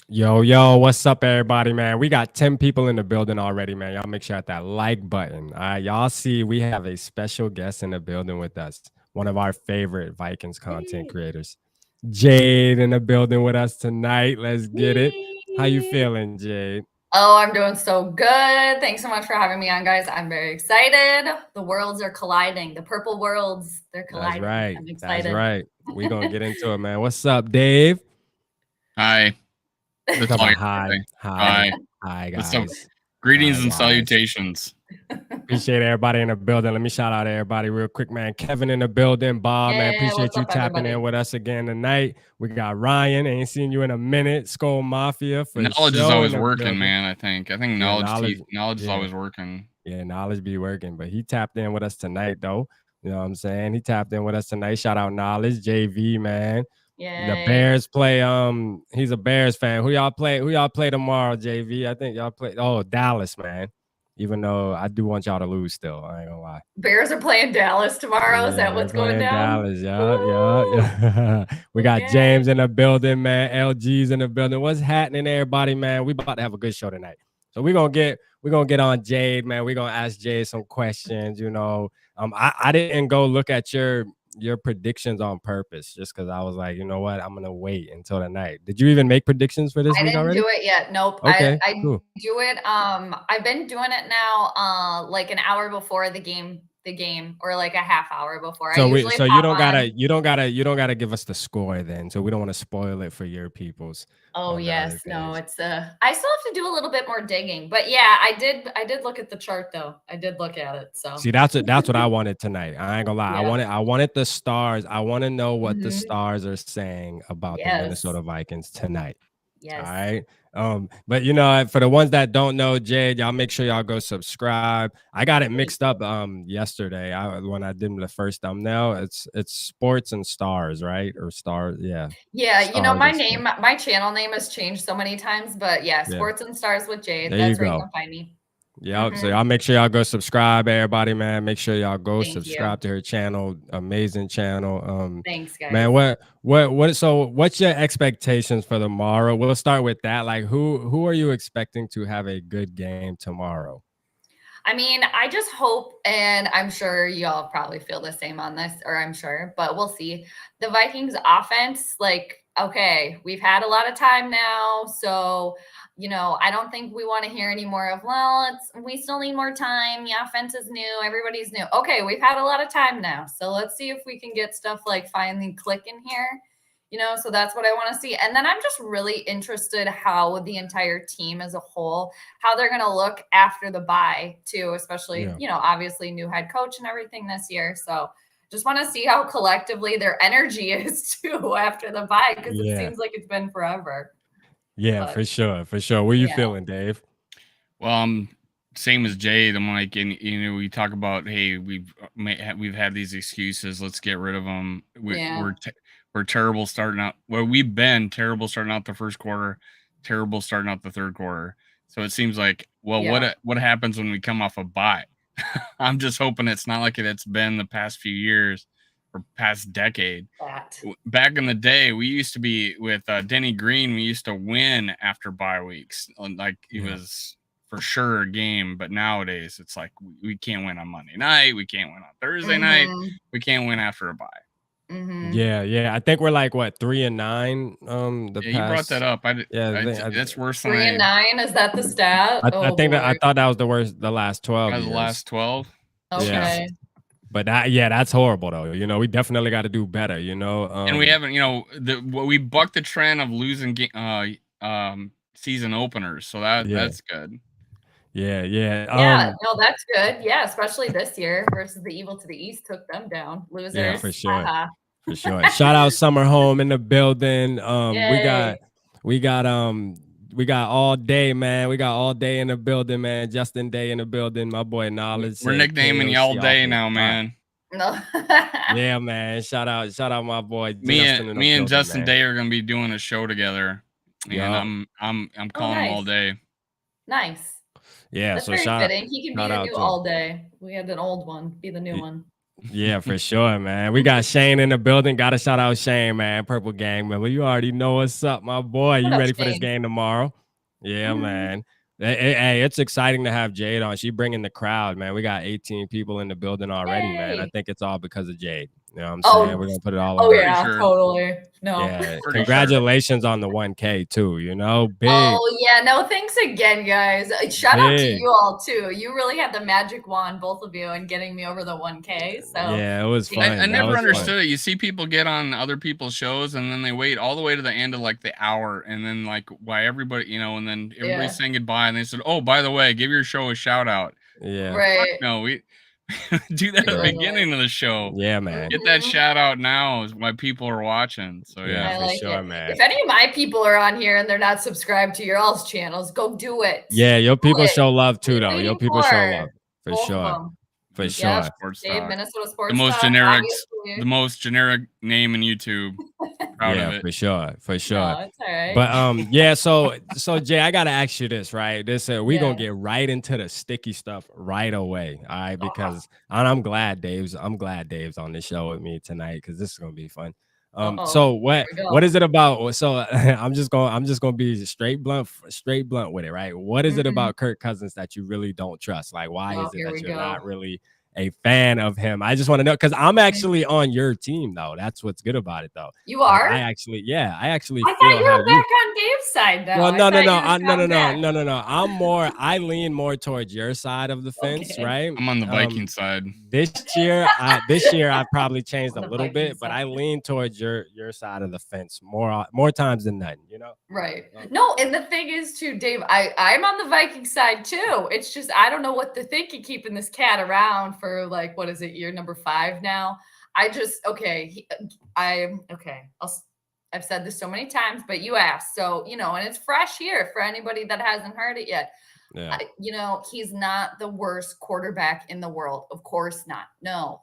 Yo, what's up, everybody, man? We got 10 people in the building already, man. Y'all make sure at that like button. All right, y'all see we have a special guest in the building with us, one of our favorite Vikings content Yay. creators. Jade in the building with us tonight. Let's get it. How you Yay. feeling, Jade? Oh, I'm doing so good. Thanks so much for having me on, guys. I'm very excited. The worlds are colliding. The purple worlds, they're That's colliding. right. I'm That's excited. right. We gonna get into it, man. What's up, Dave? Hi. He That's talking all about you have to hi, say. hi, Hi. hi, What's up? guys. Greetings Hi, and guys. salutations. Appreciate everybody in the building. Let me shout out everybody real quick, man. Kevin in the building. Bob, man. Yeah, Appreciate what's you up, tapping in everybody? with us again tonight. We got Ryan. Ain't seen you in a minute. Skull Mafia for Knowledge is sure in always the working, building. man. I think Yeah, knowledge is Yeah, always working. yeah, knowledge be working. But he tapped in with us tonight, though. You know what I'm saying? He tapped in with us tonight. Shout out Knowledge, JV, man. The Yay. Bears play. He's a Bears fan. Who y'all play? Who y'all play tomorrow, JV? I think y'all play. Oh, Dallas, man. Even though I do want y'all to lose, still, I ain't gonna lie. Bears are playing Dallas tomorrow. Is Yeah, that they're what's going playing down? Dallas. Yeah, yeah, Woo! yeah. We got Okay. James in the building, man. LG's in the building. What's happening, everybody, man? We about to have a good show tonight. So we're gonna get on Jade, man. We're gonna ask Jade some questions. I didn't go look at your predictions on purpose just because I was like, you know what, I'm gonna wait until the night. Did you even make predictions for this I week didn't already? do it yet. Nope. I Okay, I cool. do it. I've been doing it now, like an hour before the game, or like a half hour before. I usually So you pop don't on. gotta you don't gotta give us the score then. So we don't want to spoil it for your peoples Oh on the other yes, no, page. it's I still have to do a little bit more digging. But yeah, I did look at the chart though. I did look at it. So See, that's what I wanted tonight. I ain't gonna lie. yeah. I wanted the stars. I want to know what the Hmm. stars are saying about the Yes. Minnesota Vikings tonight. All Yes. right. But for the ones that don't know, Jade, y'all make sure y'all go subscribe. I got it Thank mixed you. up yesterday. When I did the first thumbnail. It's sports and stars, right? Or stars, yeah. Yeah, Stars my and sports. name, my channel name has changed so many times, but yeah, Yeah. Sports and Stars with Jade. There you That's where you go. can find me. Yep. So Hmm. y'all make sure y'all go subscribe, everybody, man. Make sure y'all go Thank you. subscribe to her channel. Amazing channel. Thanks, Man, guys. what's your expectations for tomorrow? We'll start with that. Like who are you expecting to have a good game tomorrow? I mean, I just hope, and I'm sure y'all probably feel the same on this, or I'm sure, but we'll see. The Vikings offense, like, okay, we've had a lot of time now. So, I don't think we want to hear any more of, well, we still need more time. The offense is new. Everybody's new. Okay, we've had a lot of time now. So let's see if we can get stuff like finally clicking here. So that's what I want to see. And then I'm just really interested how the entire team as a whole, how they're going to look after the bye too, especially, Yeah. obviously new head coach and everything this year. So just want to see how collectively their energy is too after the bye, because it Yeah. seems like it's been forever. Yeah, But for sure. For sure. What are you yeah, feeling, Dave? Well, same as Jade. I'm like, and we talk about, hey, we've had these excuses. Let's get rid of them. yeah, We're terrible starting out. Well, we've been terrible starting out the first quarter, terrible starting out the third quarter. So it seems like, well, yeah, what happens when we come off a bye? I'm just hoping it's not like it's been the past few years or past decade. that. Back in the day, we used to be with Denny Green. We used to win after bye weeks, like it Yeah. was for sure a game. But nowadays, it's like we can't win on Monday night. We can't win on Thursday night. Mm-hmm. We can't win after a bye. Mm-hmm. Yeah. I think we're like what 3-9. The Yeah, you brought that past. up. Yeah, That's worse than 3-9, is that the stat? I Oh think that I boy. thought that was the worst the last 12 the years. last 12. Yeah. Okay. But that's horrible though. We definitely got to do better. And we haven't, we bucked the trend of losing season openers, so Yeah. that's good. Yeah. Yeah, no, that's good. Yeah, especially this year versus the Evil to the East took them down. Yeah, Losers. for sure. Haha. For sure. Shout out Summer Home in the building. Yay. We got all day, man. We got all day in the building, man. Justin Day in the building. My boy Knowledge We're said nicknaming you all KOC off day the now, top. man. No. Yeah, man. Shout out my boy Me and Justin in the me and building, Justin man. Day are gonna be doing a show together, and Yup. I'm Oh, calling him all nice. day. Nice. Yeah, That's so very shout fitting. He can be shout the out new to him. all day. We had an old one. Be the new Y- one. Yeah, for sure, man. We got Shane in the building. Got to shout out Shane, man. Purple Gang member. You already know what's up, my boy. What You up, ready for this Shane? game tomorrow? Yeah, man. Hey, it's exciting to have Jade on. She bringing the crowd, man. We got 18 people in the building already, man. I Yay. think it's all because of Jade. You know what I'm saying? Oh, We're gonna put it all oh on her. Pretty yeah, sure. totally. No. Yeah, Pretty sure. congratulations on the 1K too. You know, big. Oh yeah, no, thanks again, guys. Shout out to Big. you all too. You really had the magic wand, both of you, in getting me over the 1K. So Yeah, it was fun. I That never was understood fun. it. You see people get on other people's shows and then they wait all the way to the end of like the hour, and then like why everybody, and then everybody's saying goodbye, and they said, "Oh, by the way, give your show a shout out." Yeah. Fuck right. no, we do that at the Really beginning of the show. Yeah, man. Get that shout out now is why people are watching. So Yeah, I for like sure, it. man. If any of my people are on here and they're not subscribed to your all's channels, go do it. Yeah, your people it. show love too, What are you though. Your waiting people show for? love for Both of sure. them. For Yep. sure. Sports Dave, Talk. Minnesota Sports The most Talk, generic, obviously. the most generic name in YouTube. Proud of Yeah, it. for sure, for sure. No, it's all right. But yeah, so Jay, I gotta ask you this, right? This we gonna get right into the sticky stuff right away, all right? Because I'm glad Dave's on the show with me tonight because this is gonna be fun. So what is it about? So I'm just gonna be straight blunt with it, right? What is it about Kirk Cousins that you really don't trust? Like, why is it that you're not really a fan of him? I just want to know because I'm actually on your team though. That's what's good about it though. You are? I actually I feel thought you how were back on Dave's side though. well, no. No. I lean more towards your side of the fence, right? I'm on the Viking side. This year I've probably changed On a the little Viking bit, but side. I lean towards your side of the fence more times than none, you know? Right. No, and the thing is too, Dave, I'm on the Viking side too. It's just I don't know what to think of keeping this cat around for like what is it, year number 5 now. I just I've said this so many times, but you asked. So, and it's fresh here for anybody that hasn't heard it yet. Yeah. He's not the worst quarterback in the world. Of course not. No,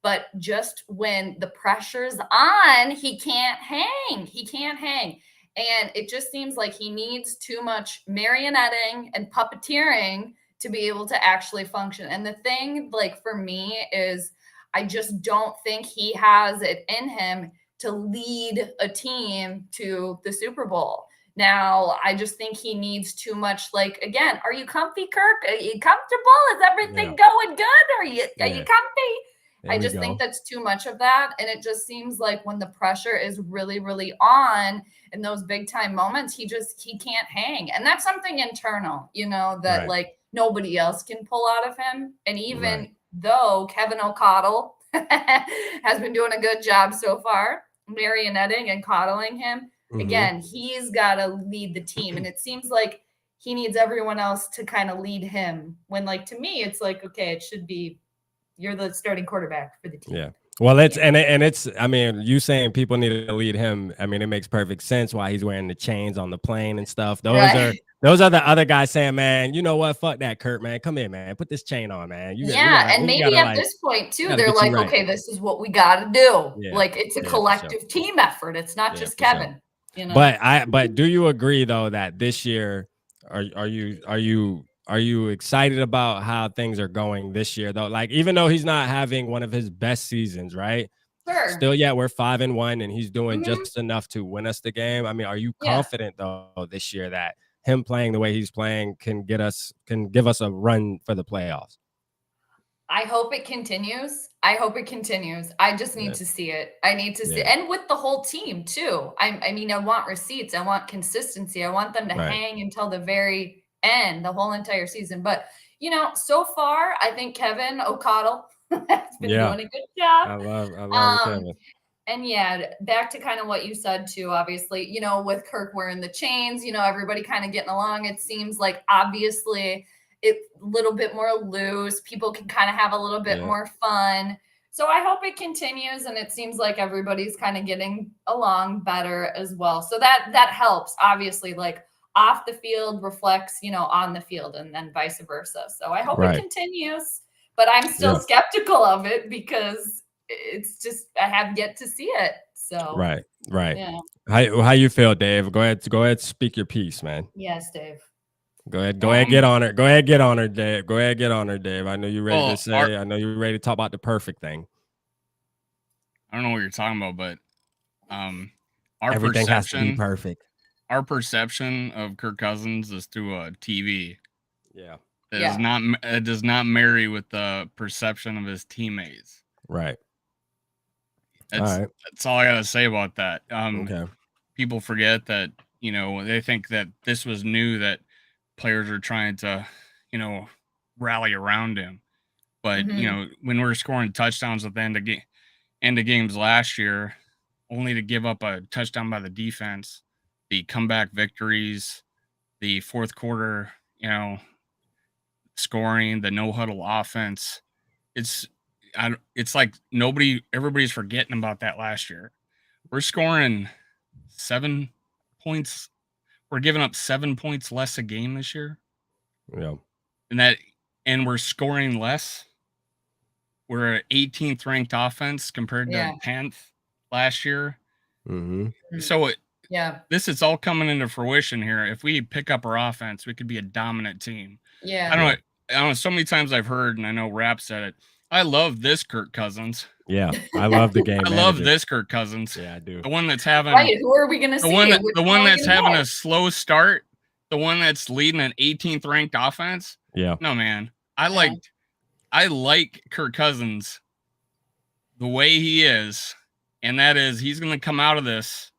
but just when the pressure's on, he can't hang. He can't hang. And it just seems like he needs too much marionetting and puppeteering to be able to actually function. And the thing, like for me, is I just don't think he has it in him to lead a team to the Super Bowl. Now, I just think he needs too much. Like, again, are you comfy, Kirk? Are you comfortable? Is everything going good? Are you comfy? I just think that's too much of that. And it just seems like when the pressure is really, really on in those big time moments, he can't hang. And that's something internal, that like nobody else can pull out of him. And even though Kevin O'Connell has been doing a good job so far, marionetting and coddling him, again, he's got to lead the team. And it seems like he needs everyone else to kind of lead him when, like, to me, it's like, okay, it should be you're the starting quarterback for the team. Yeah. Well, it's I mean, you saying people need to lead him. I mean, it makes perfect sense why he's wearing the chains on the plane and stuff. Those are the other guys saying, man, you know what? Fuck that, Kurt, man. Come here, man. Put this chain on, man. And maybe at this point too, they're like, okay, this is what we got to do. Yeah. Like it's a collective team effort. It's not just Kevin. But do you agree though that this year are you excited about how things are going this year though? Like even though he's not having one of his best seasons, right? Sure. Still, we're 5-1 and he's doing just enough to win us the game. I mean, are you confident though this year that him playing the way he's playing can give us a run for the playoffs? I hope it continues. I just need to see it. I need to see, and with the whole team too. I mean, I want receipts. I want consistency. I want them to hang until the very end, the whole entire season. But so far, I think Kevin O'Connell has been doing a good job. I love Kevin. And back to kind of what you said too, obviously, with Kirk wearing the chains, everybody kind of getting along. It seems like obviously it's a little bit more loose. People can kind of have a little bit more fun. So I hope it continues. And it seems like everybody's kind of getting along better as well. So that helps, obviously, like off the field reflects, on the field and then vice versa. So I hope it continues, but I'm still skeptical of it because it's just, I have yet to see it. So right. Yeah. How you feel, Dave? Go ahead, speak your piece, man. Yes, Dave. Go ahead, get on her. Go ahead, get on her, Dave. Go ahead, get on her, Dave. I know you're ready to say. I know you're ready to talk about the perfect thing. I don't know what you're talking about, but our everything perception has to be perfect. Our perception of Kirk Cousins is through a TV. Yeah, it does not marry with the perception of his teammates. Right. That's all I gotta say about that. Okay. People forget that, you know, they think that this was new, that players are trying to, you know, rally around him. But you know, when we're scoring touchdowns at the end of games last year, only to give up a touchdown by the defense, the comeback victories, the fourth quarter, you know, scoring, the no huddle offense, it's like everybody's forgetting about that last year. We're scoring 7 points. We're giving up 7 points less a game this year. Yeah. And we're scoring less. We're an 18th ranked offense compared to 10th last year. So this is all coming into fruition here. If we pick up our offense, we could be a dominant team. Yeah. I don't know. So many times I've heard, and I know Rap said it, I love this Kirk Cousins. Yeah, I love the game. I love this Kirk Cousins. Yeah, I do. The one that's having who are we gonna see? The one that's having a slow start, the one that's leading an 18th ranked offense. Yeah. No, man. I like Kirk Cousins the way he is, and that is he's gonna come out of this.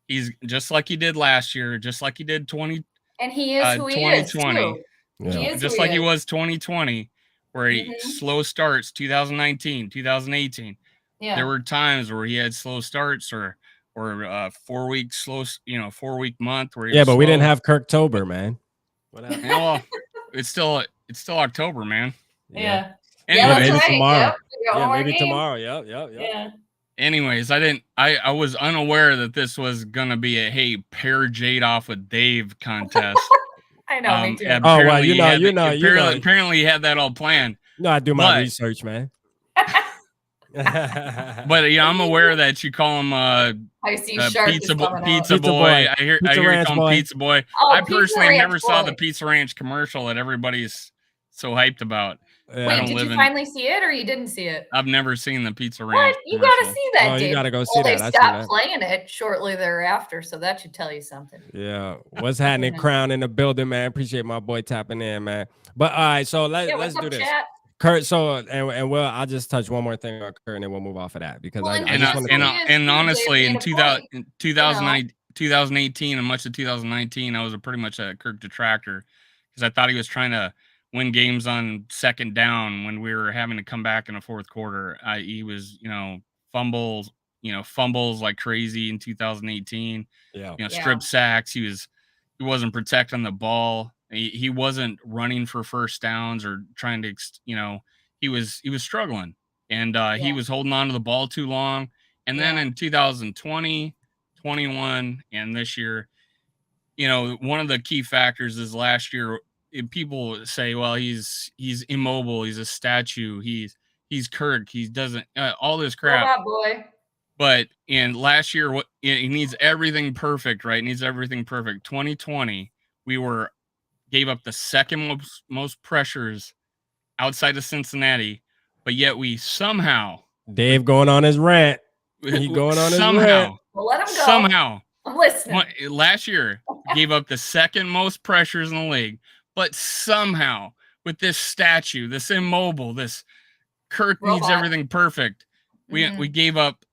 He's just like he did last year, just like he did 20. And he is who he is too. Yeah. He is just like he was 2020, where he slow starts, 2019, 2018. Yeah. There were times where he had slow starts or 4 week slow, 4 week month where he was but slow. we didn't have Kirktober, man. What happened? Well, it's still October, man. Yeah. Maybe right. tomorrow. Yep. Maybe tomorrow. Yep. Yeah. Anyways, I was unaware that this was gonna be a hey, pair Jade off with Dave contest. I know, me too. Oh well, apparently he had that all planned. No, I do my research, man. But I'm aware that you call him I see pizza boy. I hear you call him Pizza Boy. Oh, I personally never saw the Pizza Ranch commercial that everybody's so hyped about. Wait, did you finally see it or you didn't see it? I've never seen the Pizza Ranch. What? You gotta see that, Dave. You gotta go see that. They stopped playing it shortly thereafter, so that should tell you something. Yeah. What's happening? Crown in the building, man. Appreciate my boy tapping in, man. But all right, so let's do this. Chat? Kurt, so and I'll just touch one more thing on Kurt and then we'll move off of that because and honestly in 2018 and much of 2019 I was pretty much a Kirk detractor because I thought he was trying to win games on second down when we were having to come back in the fourth quarter. He was fumbles like crazy in 2018. Strip sacks. He wasn't protecting the ball. He wasn't running for first downs or trying to, he was struggling and he was holding on to the ball too long. And then in 2020, 21, and this year, one of the key factors is last year, people say, well, he's immobile. He's a statue. He's Kirk. He doesn't, all this crap. Robot boy. But in last year, he needs everything perfect, right? Needs everything perfect. 2020, we gave up the second most pressures outside of Cincinnati, but yet we somehow Dave going on his rant. He going on his rant. Well, let him go. Somehow, I'm listening. Last year gave up the second most pressures in the league, but somehow with this statue, this immobile, this Kirk needs everything perfect. We gave up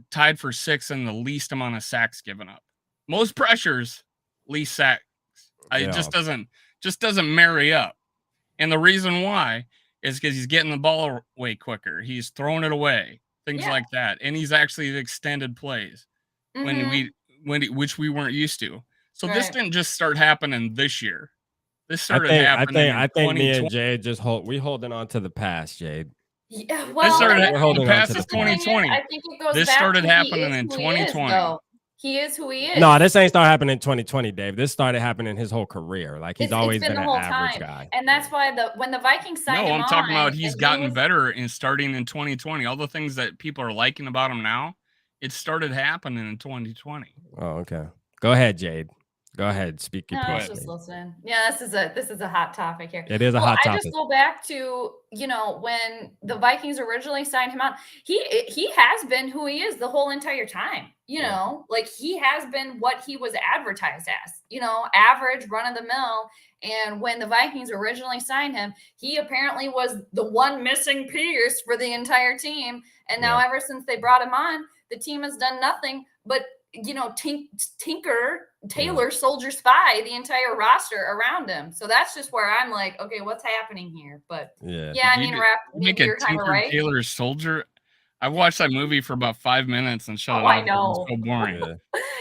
tied for sixth and the least amount of sacks given up. Most pressures, least sacks. It just doesn't marry up. And the reason why is because he's getting the ball way quicker. He's throwing it away, things like that. And he's actually extended plays which we weren't used to. So this didn't just start happening this year. This started happening. I think me and Jade we're holding on to the past, Jade. Yeah, well, we're holding on to the 2020. I think it goes this back started to happening in 2020. He is who he is. No, this ain't started happening in 2020, Dave. This started happening his whole career. Like he's always been an average guy. And that's why when the Vikings signed him I'm talking about he's gotten better in starting in 2020. All the things that people are liking about him now, it started happening in 2020. Oh, okay. Go ahead, Jade. Go ahead, speak your No, I was piece. just listening. Yeah, this is a hot topic here. It is a Well, hot I just topic. go back to, when the Vikings originally signed him out, he has been who he is the whole entire time. Like he has been what he was advertised as, average, run of the mill. And when the Vikings originally signed him, he apparently was the one missing piece for the entire team. And now ever since they brought him on, the team has done nothing but tinker, Taylor, soldier, spy the entire roster around him. So that's just where I'm like, okay, what's happening here? But I mean, you're kind of right. Taylor soldier. I watched that movie for about 5 minutes and shut it off. I know. It was so boring.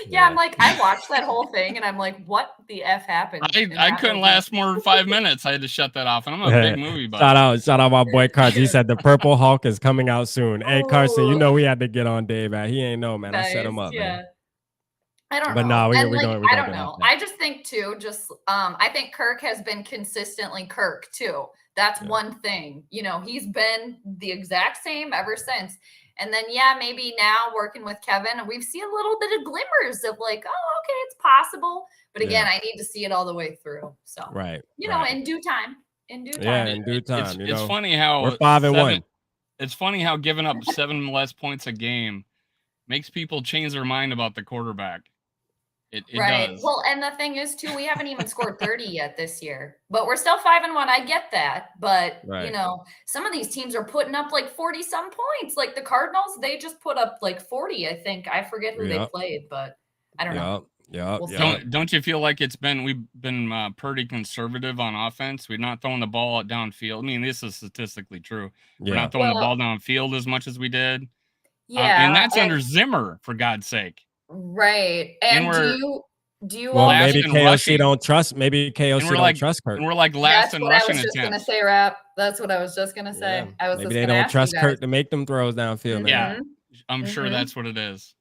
Yeah, I'm like, I watched that whole thing and I'm like, what the F happened? I couldn't last more than 5 minutes. I had to shut that off. And I'm a big movie buff. Shout out my boy Carson. He said the Purple Hulk is coming out soon. Hey Carson, we had to get on Dave. He ain't know, man. Nice. I set him up, man. I don't know. But no, I don't know. I just think too, I think Kirk has been consistently Kirk too. That's one thing. He's been the exact same ever since. And then maybe now working with Kevin, we've seen a little bit of glimmers of like, oh, okay, it's possible. But again, I need to see it all the way through. So in due time. In due time. Yeah, in due time. It's funny how we're 5-1. It's funny how giving up 7 less points a game makes people change their mind about the quarterback. It does. Well, and the thing is, too, we haven't even scored 30 yet this year, but we're still 5-1. I get that. But, some of these teams are putting up like 40 some points. Like the Cardinals, they just put up like 40, I think. I forget who they played, but I don't know. Don't you feel like we've been pretty conservative on offense? We're not throwing the ball downfield. I mean, this is statistically true. We're not throwing the ball downfield as much as we did. And that's under Zimmer, for God's sake. Right. And do you well, maybe KOC don't trust Kurt. And we're like last in rushing attempts. That's what I was just going to say, Rap. That's what I was just going to say. Yeah. Maybe they don't trust Kurt to make them throws downfield. Yeah. I'm sure that's what it is.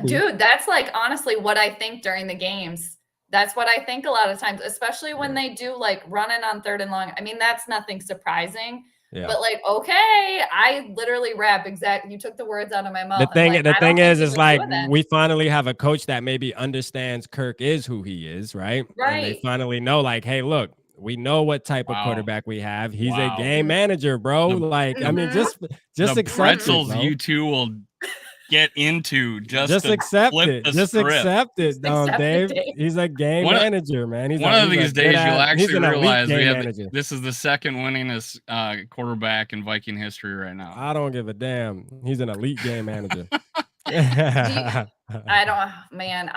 Dude, that's like honestly what I think during the games. That's what I think a lot of times, especially when they do like running on 3rd and long. I mean, that's nothing surprising. Yeah. But like, okay, I literally you took the words out of my mouth. The thing is like we finally have a coach that maybe understands Kirk is who he is, right? Right. And they finally know, like, hey, look, we know what type of quarterback we have. He's a game manager, bro. I mean, just the accept pretzels it, bro. You two will get into just accept it. Just accept it, Dave. He's a game manager, man. One of these days, you'll actually realize this is the second winningest quarterback in Viking history right now. I don't give a damn. He's an elite game manager. I don't, man.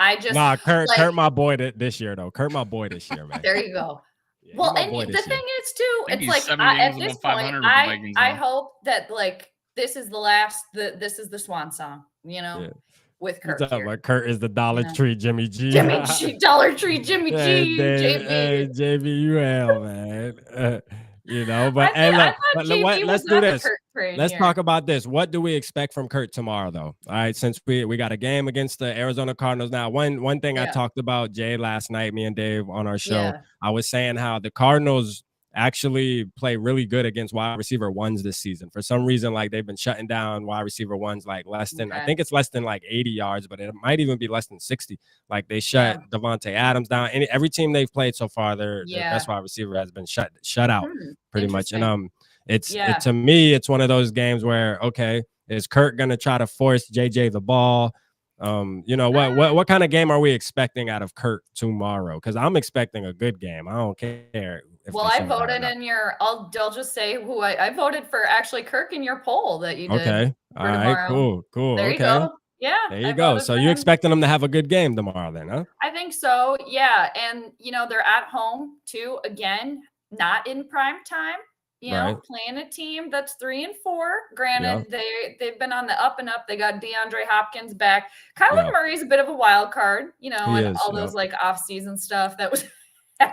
Kurt, my boy this year, though. Kurt, my boy this year, man. There you go. Yeah, well, and the thing is, too, it's like at this point, I hope that like. This is this is the swan song, with Kurt. Like Kurt is the Dollar Tree Jimmy G. Dollar Tree Jimmy G. JB, you hell, man. Let's do this. Let's talk about this. What do we expect from Kurt tomorrow, though? All right, since we got a game against the Arizona Cardinals now. One thing I talked about Jade last night, me and Dave on our show. I was saying how the Cardinals actually play really good against wide receiver ones this season. For some reason, like they've been shutting down wide receiver ones like less than, I think it's less than like 80 yards, but it might even be less than 60. Like they shut Devontae Adams down. Every team they've played so far, their best wide receiver has been shut out pretty much. And to me, it's one of those games where, okay, is Kurt gonna try to force JJ the ball? What kind of game are we expecting out of Kurt tomorrow? Because I'm expecting a good game. I don't care. Well, I voted in your. I'll just say who I voted for. Actually, Kirk in your poll that you did. Okay. All right. Cool. There you go. Yeah. There you go. So you expecting them to have a good game tomorrow, then, huh? I think so. Yeah, and they're at home too. Again, not in prime time. Playing a team that's 3-4. Granted, they've been on the up and up. They got DeAndre Hopkins back. Kyler Murray's a bit of a wild card, and all those like off-season stuff that was.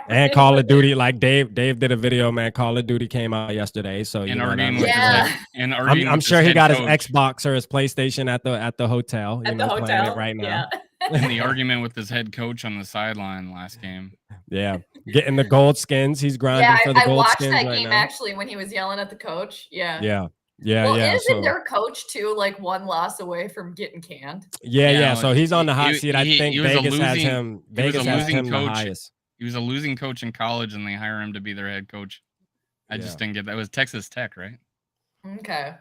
And Call of Duty, like Dave did a video, man. Call of Duty came out yesterday, so I'm sure he got his Xbox or his PlayStation at the hotel. At the hotel, playing it right now. And the argument with his head coach on the sideline last game. Yeah, getting the gold skins. He's grinding for the gold skins. I watched that right game now. Actually when he was yelling at the coach. Yeah. Yeah, Well, yeah. isn't So their coach too like one loss away from getting canned? yeah. So he's on the hot seat. I he think was a Vegas has losing him. he was a Vegas has losing him the coach. highest. He was a losing coach in college, and they hire him to be their head coach. I Yeah. just didn't get that. It was Texas Tech, right? Okay.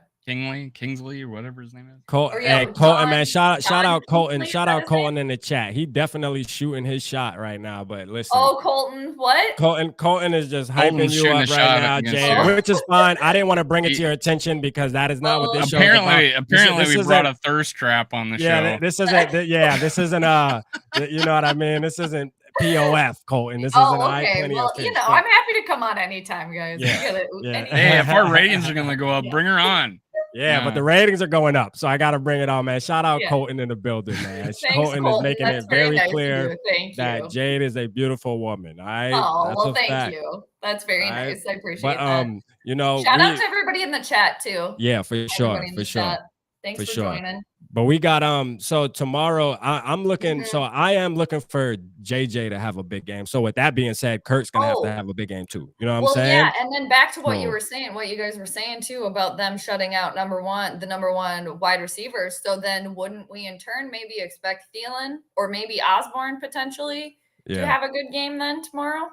Kingsley, or whatever his name is. Or yeah, Colton, man, shout out Colton. Kingsley, is Shout that out his name? Colton in the chat. He definitely shooting his shot right now. But listen, Oh, Colton, what? Colton is just hyping Colton's you shooting up a right shot now, against Jade, you. which is fine. I didn't want to bring it to He- your attention because that is not what this show is Apparently, about. apparently, we brought isn't- a thirst trap on the Yeah, show. this isn't. This isn't. You know what I mean. This isn't POF, Colton. This isn't. Okay. Plenty Well, of fish. I'm happy to come on anytime, guys. Yeah. Hey, if our ratings are gonna go up, bring her on. Yeah, but the ratings are going up, so I got to bring it on, man. Shout out Yeah. Colton in the building, man. Thanks, Colton is making That's it very nice clear that you. Jade is a beautiful woman. All right. Oh, That's well, a thank fact. you. That's very nice. I appreciate But that. you know, shout out to everybody in the chat too. Yeah, for sure, for sure. Chat. Thanks for joining. But we got so tomorrow I'm looking so I am looking for JJ to have a big game. So with that being said, Kurt's gonna have to have a big game too. You know what I'm saying? Yeah, and then back to what you were saying, what you guys were saying too about them shutting out the number one wide receivers. So then wouldn't we in turn maybe expect Thielen or maybe Osborne potentially to have a good game then tomorrow?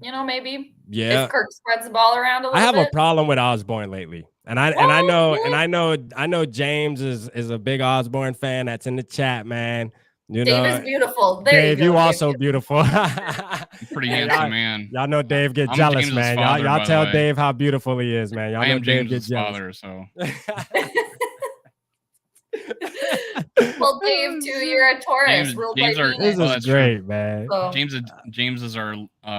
You know, maybe if Kirk spreads the ball around a little bit. I have a problem with Osborne lately. And I know James is a big Osborne fan that's in the chat, man. You Dave know, is beautiful. There Dave, you also Dave. beautiful. Pretty handsome man. Y'all know Dave get jealous, James's man. Father, y'all tell Dave how beautiful he is, man. Y'all know Dave get jealous. Father, so. Well, Dave, too, you're a Taurus. This is great, man. So. James is our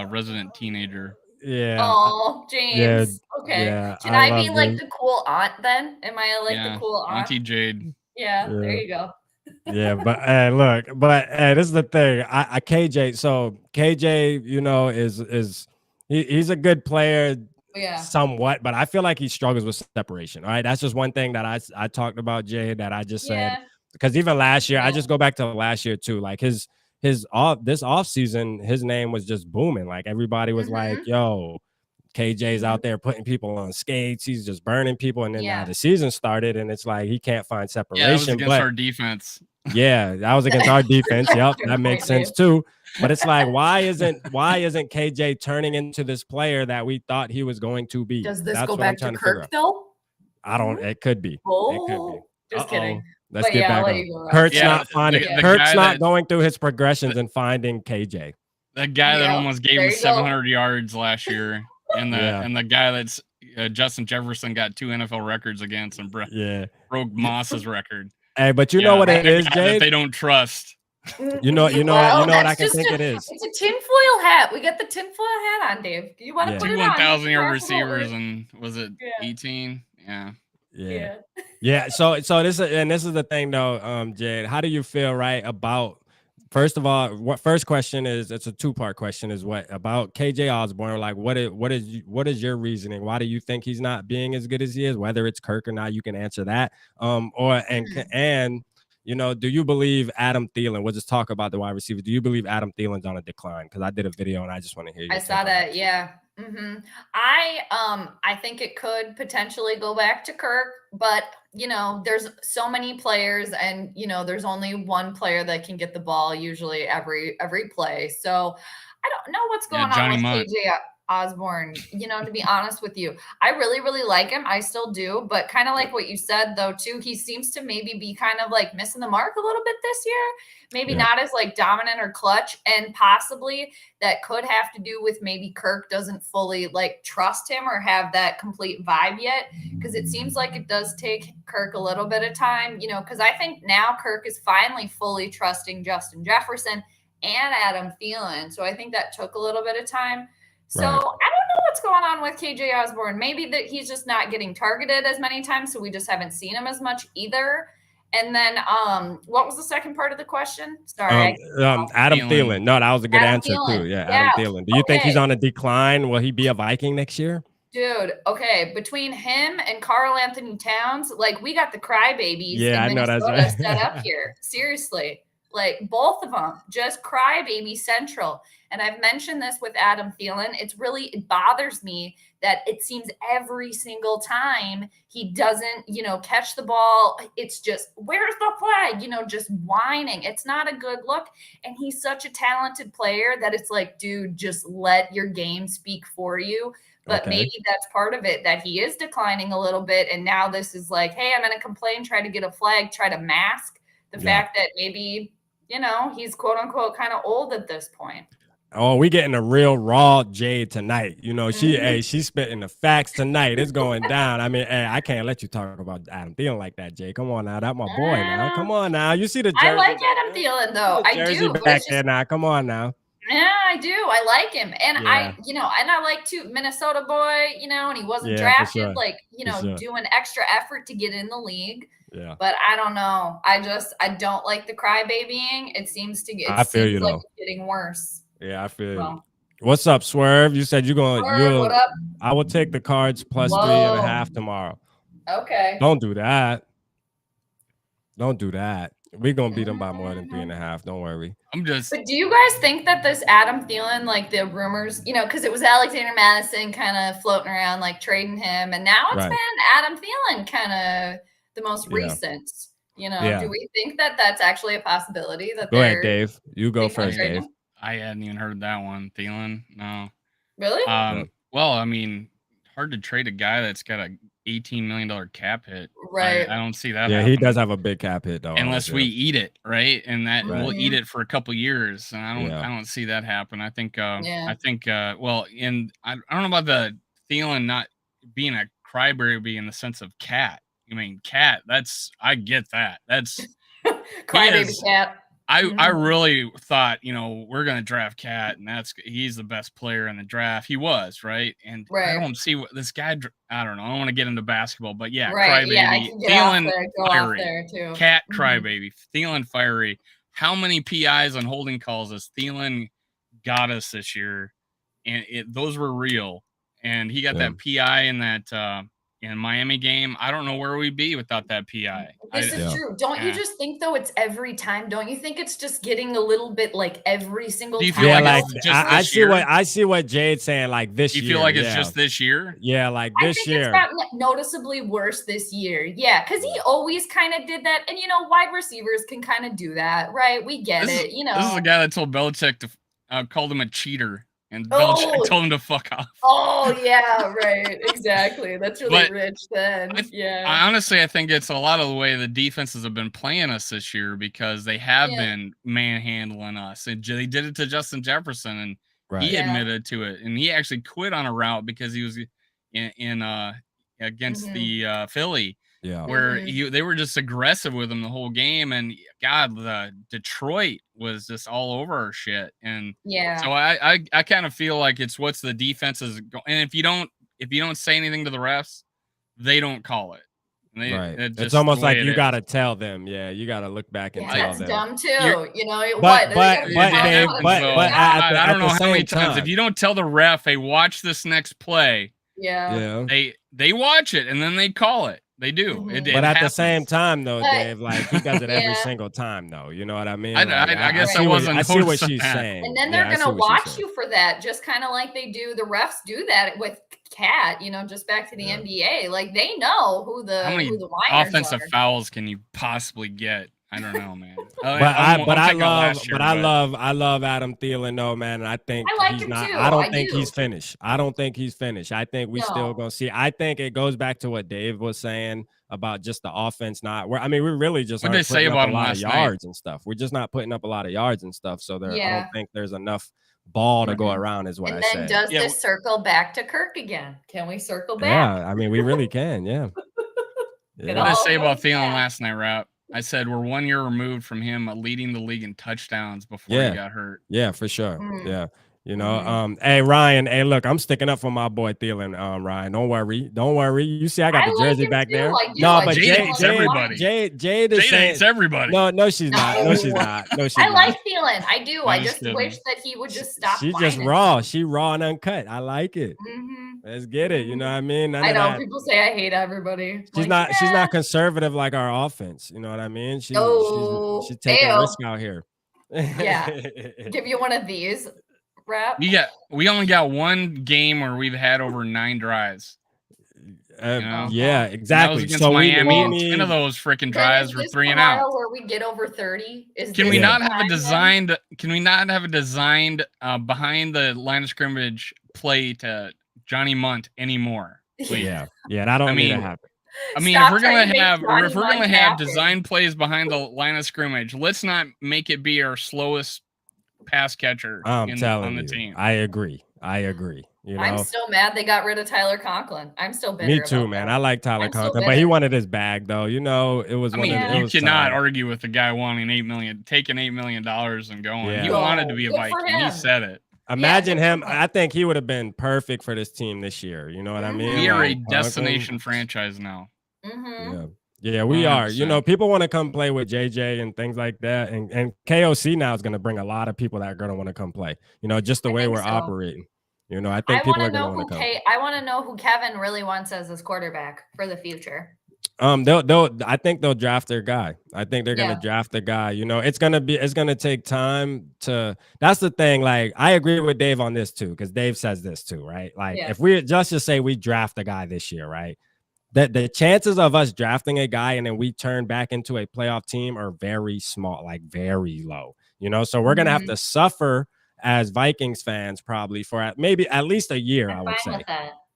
resident teenager. Yeah. Oh, James. Yeah, okay. yeah, Should I be like the cool aunt then? Am I like the cool aunt? Auntie Jade. Yeah, there you go. Yeah, but look, but this is the thing. I KJ. So KJ, you know, he's a good player. Yeah. Somewhat, but I feel like he struggles with separation. All right. That's just one thing that I talked about, Jay, that I just said. Because even last year, I just go back to last year too. Like this off season, his name was just booming. Like everybody was like, yo, KJ's out there putting people on skates. He's just burning people. And then now the season started and it's like he can't find separation. Yeah, that was against our defense. Yeah, that was against our defense. Yep, that makes sense too. But it's like, why isn't KJ turning into this player that we thought he was going to be? Does this go back to Kirk though? I don't. It could be. Oh, it could be. Just kidding. Let's get back on. Kurt's not finding. Kurt's not going through his progressions and finding KJ. That guy that almost gave him 700 yards last year, and the guy that's Justin Jefferson got 2 NFL records against and broke Moss's record. Hey, but you know what it is, Jade? They don't trust. You know what I can think it is. It's a tinfoil hat. We got the tinfoil hat on, Dave. You want to put it on? 1,000-yard receivers, and was it 18? Yeah. So this is the thing though, Jade. How do you feel about? First of all, first question is, it's a 2-part question. Is what about KJ Osborne? Like, what is your reasoning? Why do you think he's not being as good as he is? Whether it's Kirk or not, you can answer that. And you know, do you believe Adam Thielen? We'll just talk about the wide receiver. Do you believe Adam Thielen's on a decline? Because I did a video and I just want to hear you. I saw that. Yeah. I think it could potentially go back to Kirk, but you know, there's so many players, and you know, there's only one player that can get the ball usually every play. So I don't know what's going on with KJ Osborne. You know, to be honest with you, I really, really like him. I still do, but kind of like what you said though, too, he seems to maybe be kind of like missing the mark a little bit this year. Maybe not as like dominant or clutch, and possibly that could have to do with maybe Kirk doesn't fully like trust him or have that complete vibe yet. Because it seems like it does take Kirk a little bit of time, you know, because I think now Kirk is finally fully trusting Justin Jefferson and Adam Thielen. So I think that took a little bit of time. So I don't know what's going on with KJ Osborne. Maybe that he's just not getting targeted as many times, so we just haven't seen him as much either. And then what was the second part of the question? Sorry. Adam Thielen. No, that was a good answer too. Yeah, Adam Thielen. Do you think he's on a decline? Will he be a Viking next year? Dude, okay. Between him and Karl Anthony Towns, like we got the crybabies in Minnesota set up here. Seriously. Like both of them, just crybaby central. And I've mentioned this with Adam Thielen. It bothers me that it seems every single time he doesn't, catch the ball. It's just, where's the flag? Just whining. It's not a good look. And he's such a talented player that it's like, dude, just let your game speak for you. But maybe that's part of it, that he is declining a little bit. And now this is like, hey, I'm going to complain, try to get a flag, try to mask the fact that maybe, he's quote unquote kind of old at this point. Oh, we getting a real raw Jade tonight. She's spitting the facts tonight. It's going down. I mean, hey, I can't let you talk about Adam Thielen like that, Jade. Come on now. That's my boy now. Come on now. You see the jersey. I like Adam Thielen, though. I jersey do. Back there now. Come on now. Yeah, I do. I like him. And I like too, Minnesota boy, and he wasn't drafted, doing extra effort to get in the league. Yeah. But I don't know. I don't like the crybabying. It seems like it's getting worse. Yeah, I feel you. What's up, Swerve? You said what up? I will take the Cards plus 3.5 tomorrow. Okay. Don't do that. We're gonna beat them by more than 3.5. Don't worry. But do you guys think that this Adam Thielen, like the rumors, because it was Alexander Madison kind of floating around, like trading him, and now it's been Adam Thielen kind of the most recent. Do we think that that's actually a possibility? Go ahead, Dave. You go first, Dave. I hadn't even heard that one. Thielen, no. Really? Well, I mean, hard to trade a guy that's got a $18 million cap hit. Right. I don't see that. Yeah, happening. he does have a big cap hit though. Unless we eat it, right? And that we'll eat it for a couple years. And I don't see that happen. I think well, and I don't know about the Thielen not being a crybaby in the sense of cat. I mean, cat, I get that. That's crybaby cat. I really thought, we're going to draft Cat, and he's the best player in the draft. He was, right? And I don't see what this guy, I don't know. I don't want to get into basketball, but crybaby. Yeah, Thielen, off there too. Cat, crybaby. Thielen, fiery. How many PIs on holding calls has Thielen got us this year? And those were real. And he got that PI in that in Miami game. I don't know where we'd be without that PI. This is true. Don't you just think though it's every time? Don't you think it's just getting a little bit like every single time? Do you feel like it's just I see what Jade's saying, like this year. Do you feel like it's just this year? Yeah, like this year. It's gotten noticeably worse this year. Yeah, because he always kind of did that. And wide receivers can kind of do that, right? We get it. This is the guy that told Belichick to called him a cheater. And Belichick told him to fuck off. Oh, yeah, right. Exactly. That's really rich then. I think it's a lot of the way the defenses have been playing us this year because they have been manhandling us. And they did it to Justin Jefferson, and he admitted to it. And he actually quit on a route because he was against the Philly. Yeah, where they were just aggressive with him the whole game, and God, the Detroit was just all over our shit, and so I kind of feel like it's what's the defenses go, and if you don't say anything to the refs, they don't call it. It's almost like you got to tell them. Yeah, you got to look back and tell them. That's dumb too. I don't know how many times if you don't tell the ref, hey, watch this next play. Yeah. They watch it and then they call it. They do. But at the same time, though, Dave, like he does it every single time, though. You know what I mean? I guess I wasn't. I see what she's saying. And then they're gonna watch you for that, just kind of like they do. The refs do that with Cat. Just back to the NBA. Like they know who the how many offensive fouls can you possibly get? I don't know, man. I love Adam Thielen, though, man. And I think he's not. I don't think he's finished. I think we still gonna see. I think it goes back to what Dave was saying about just the offense not. We really just aren't putting up a lot of yards and stuff. We're just not putting up a lot of yards and stuff. So I don't think there's enough ball to go around, is what I say. And then does this circle back to Kirk again? Can we circle back? Yeah, I mean we really can. Yeah. What did I say about Thielen last night, Route? I said we're 1 year removed from him leading the league in touchdowns before he got hurt. Yeah, for sure. Yeah. Hey Ryan, hey, look, I'm sticking up for my boy Thielen. Ryan, don't worry. You see, I got the jersey back there. No, but Jade hates everybody. Jade hates everybody. No, she's not. No, she's not. I like Thielen. I do. I just wish that he would just stop. She's just raw. She raw and uncut. I like it. Let's get it. You know what I mean? None I of know that. people say I hate everybody. She's not conservative like our offense. You know what I mean? She's taking Ayo. risk out here. Yeah. Give you one of these, Rap. We only got one game where we've had over 9 drives. Yeah, exactly. And that was against Miami, and 10 of those freaking drives were 3 and out. Where we get over 30? Can we not have a designed? Can we not have a designed behind the line of scrimmage play to Johnny Munt anymore? Please. Yeah, that don't need to happen. I mean, if we're gonna have design plays behind the line of scrimmage, let's not make it be our slowest pass catcher on the team. I agree. You know? I'm still mad they got rid of Tyler Conklin. I'm still bitter. Me too, man. I like Tyler Conklin, but he wanted his bag though. You know, it was. You cannot argue with the guy wanting taking $8 million and going. Yeah. He wanted to be a Viking. He said it. Imagine him. I think he would have been perfect for this team this year. You know what I mean? We are a destination franchise now. Yeah, we 100%. Are. You know, people want to come play with JJ and things like that. And KOC now is going to bring a lot of people that are going to want to come play. You know, just the way we're operating. You know, I think people are going to want to come. I want to know who Kevin really wants as his quarterback for the future. I think they'll draft their guy. I think they're going to draft the guy. You know, it's going to take time to, that's the thing. Like, I agree with Dave on this too, because Dave says this too, right? Like, if we just say we draft a guy this year, right? That the chances of us drafting a guy and then we turn back into a playoff team are very small, like very low, you know? So we're going to have to suffer as Vikings fans probably for maybe at least a year, I would say.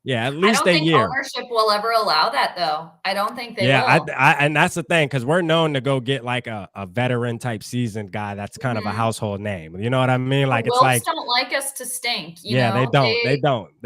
Yeah, at least a year. Ownership will ever allow that, though. I don't think they will. And that's the thing, because we're known to go get like a veteran type seasoned guy that's kind of a household name. You know what I mean? Like it's like don't like us to stink. You know? They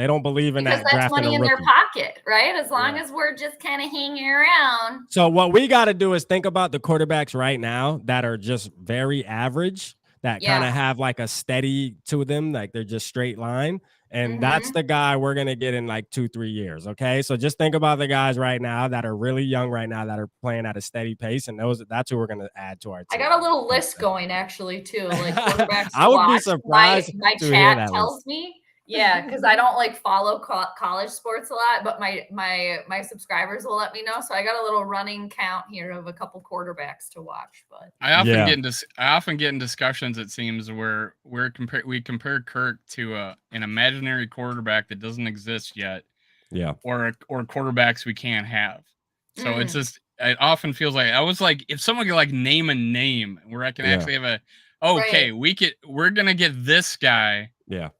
don't believe in that. Because that's money in their pocket, right? As long as we're just kind of hanging around. So what we got to do is think about the quarterbacks right now that are just very average, that kind of have like a steady to them, like they're just straight line. And that's the guy we're going to get in like 2-3 years. Okay. So just think about the guys right now that are really young right now that are playing at a steady pace. And that's who we're going to add to our team. I got a little list going actually too. Like quarterbacks. I would be surprised. My chat tells me. Yeah, because I don't like follow college sports a lot, but my subscribers will let me know. So I got a little running count here of a couple quarterbacks to watch. But I often get in discussions, it seems, where we compare Kirk to an imaginary quarterback that doesn't exist yet. Yeah. Or quarterbacks we can't have. So it's just, it often feels like, I was like, if someone could like name a name where I can actually have we're gonna get this guy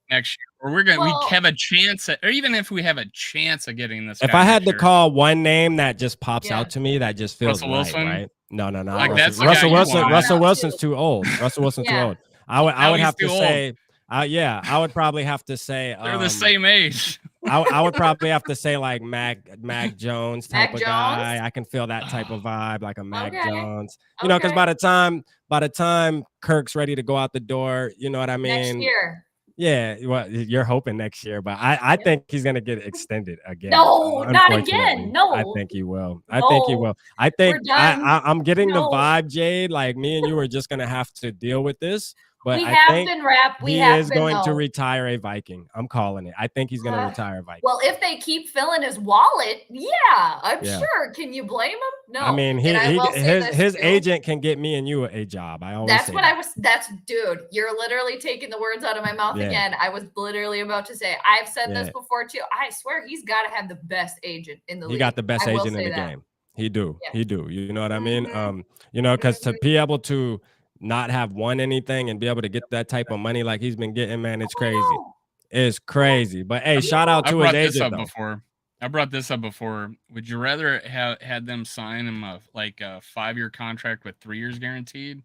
next year, or we have a chance at, or even if we have a chance of getting this guy. If I had to call one name that just pops out to me, that just feels right? No, like Russell Wilson's too old. Russell Wilson's too old. I would have to say I would probably have to say they're the same age. I would probably have to say like Mac Jones type of guy. I can feel that type of vibe, like a Mac Jones. You know, because by the time Kirk's ready to go out the door, you know what I mean? Next year. Yeah, well, you're hoping next year, but I think he's gonna get extended again. No, not again. No, I think he will. I think I'm getting the vibe, Jade. Like me and you are just gonna have to deal with this. But he is going to retire a Viking. I'm calling it. I think he's going to retire a Viking. Well, if they keep filling his wallet, I'm sure. Can you blame him? No. I mean, his agent can get me and you a job. I always dude, you're literally taking the words out of my mouth again. I was literally about to say, I've said this before too. I swear he's got to have the best agent in the league. He got the best agent in the game. He do. You know what I mean? You know, because to be able to not have won anything and be able to get that type of money like he's been getting, man, it's crazy. It's crazy. But hey, shout out to his agent though. I brought this up before. Would you rather have had them sign him a 5-year contract with 3 years guaranteed,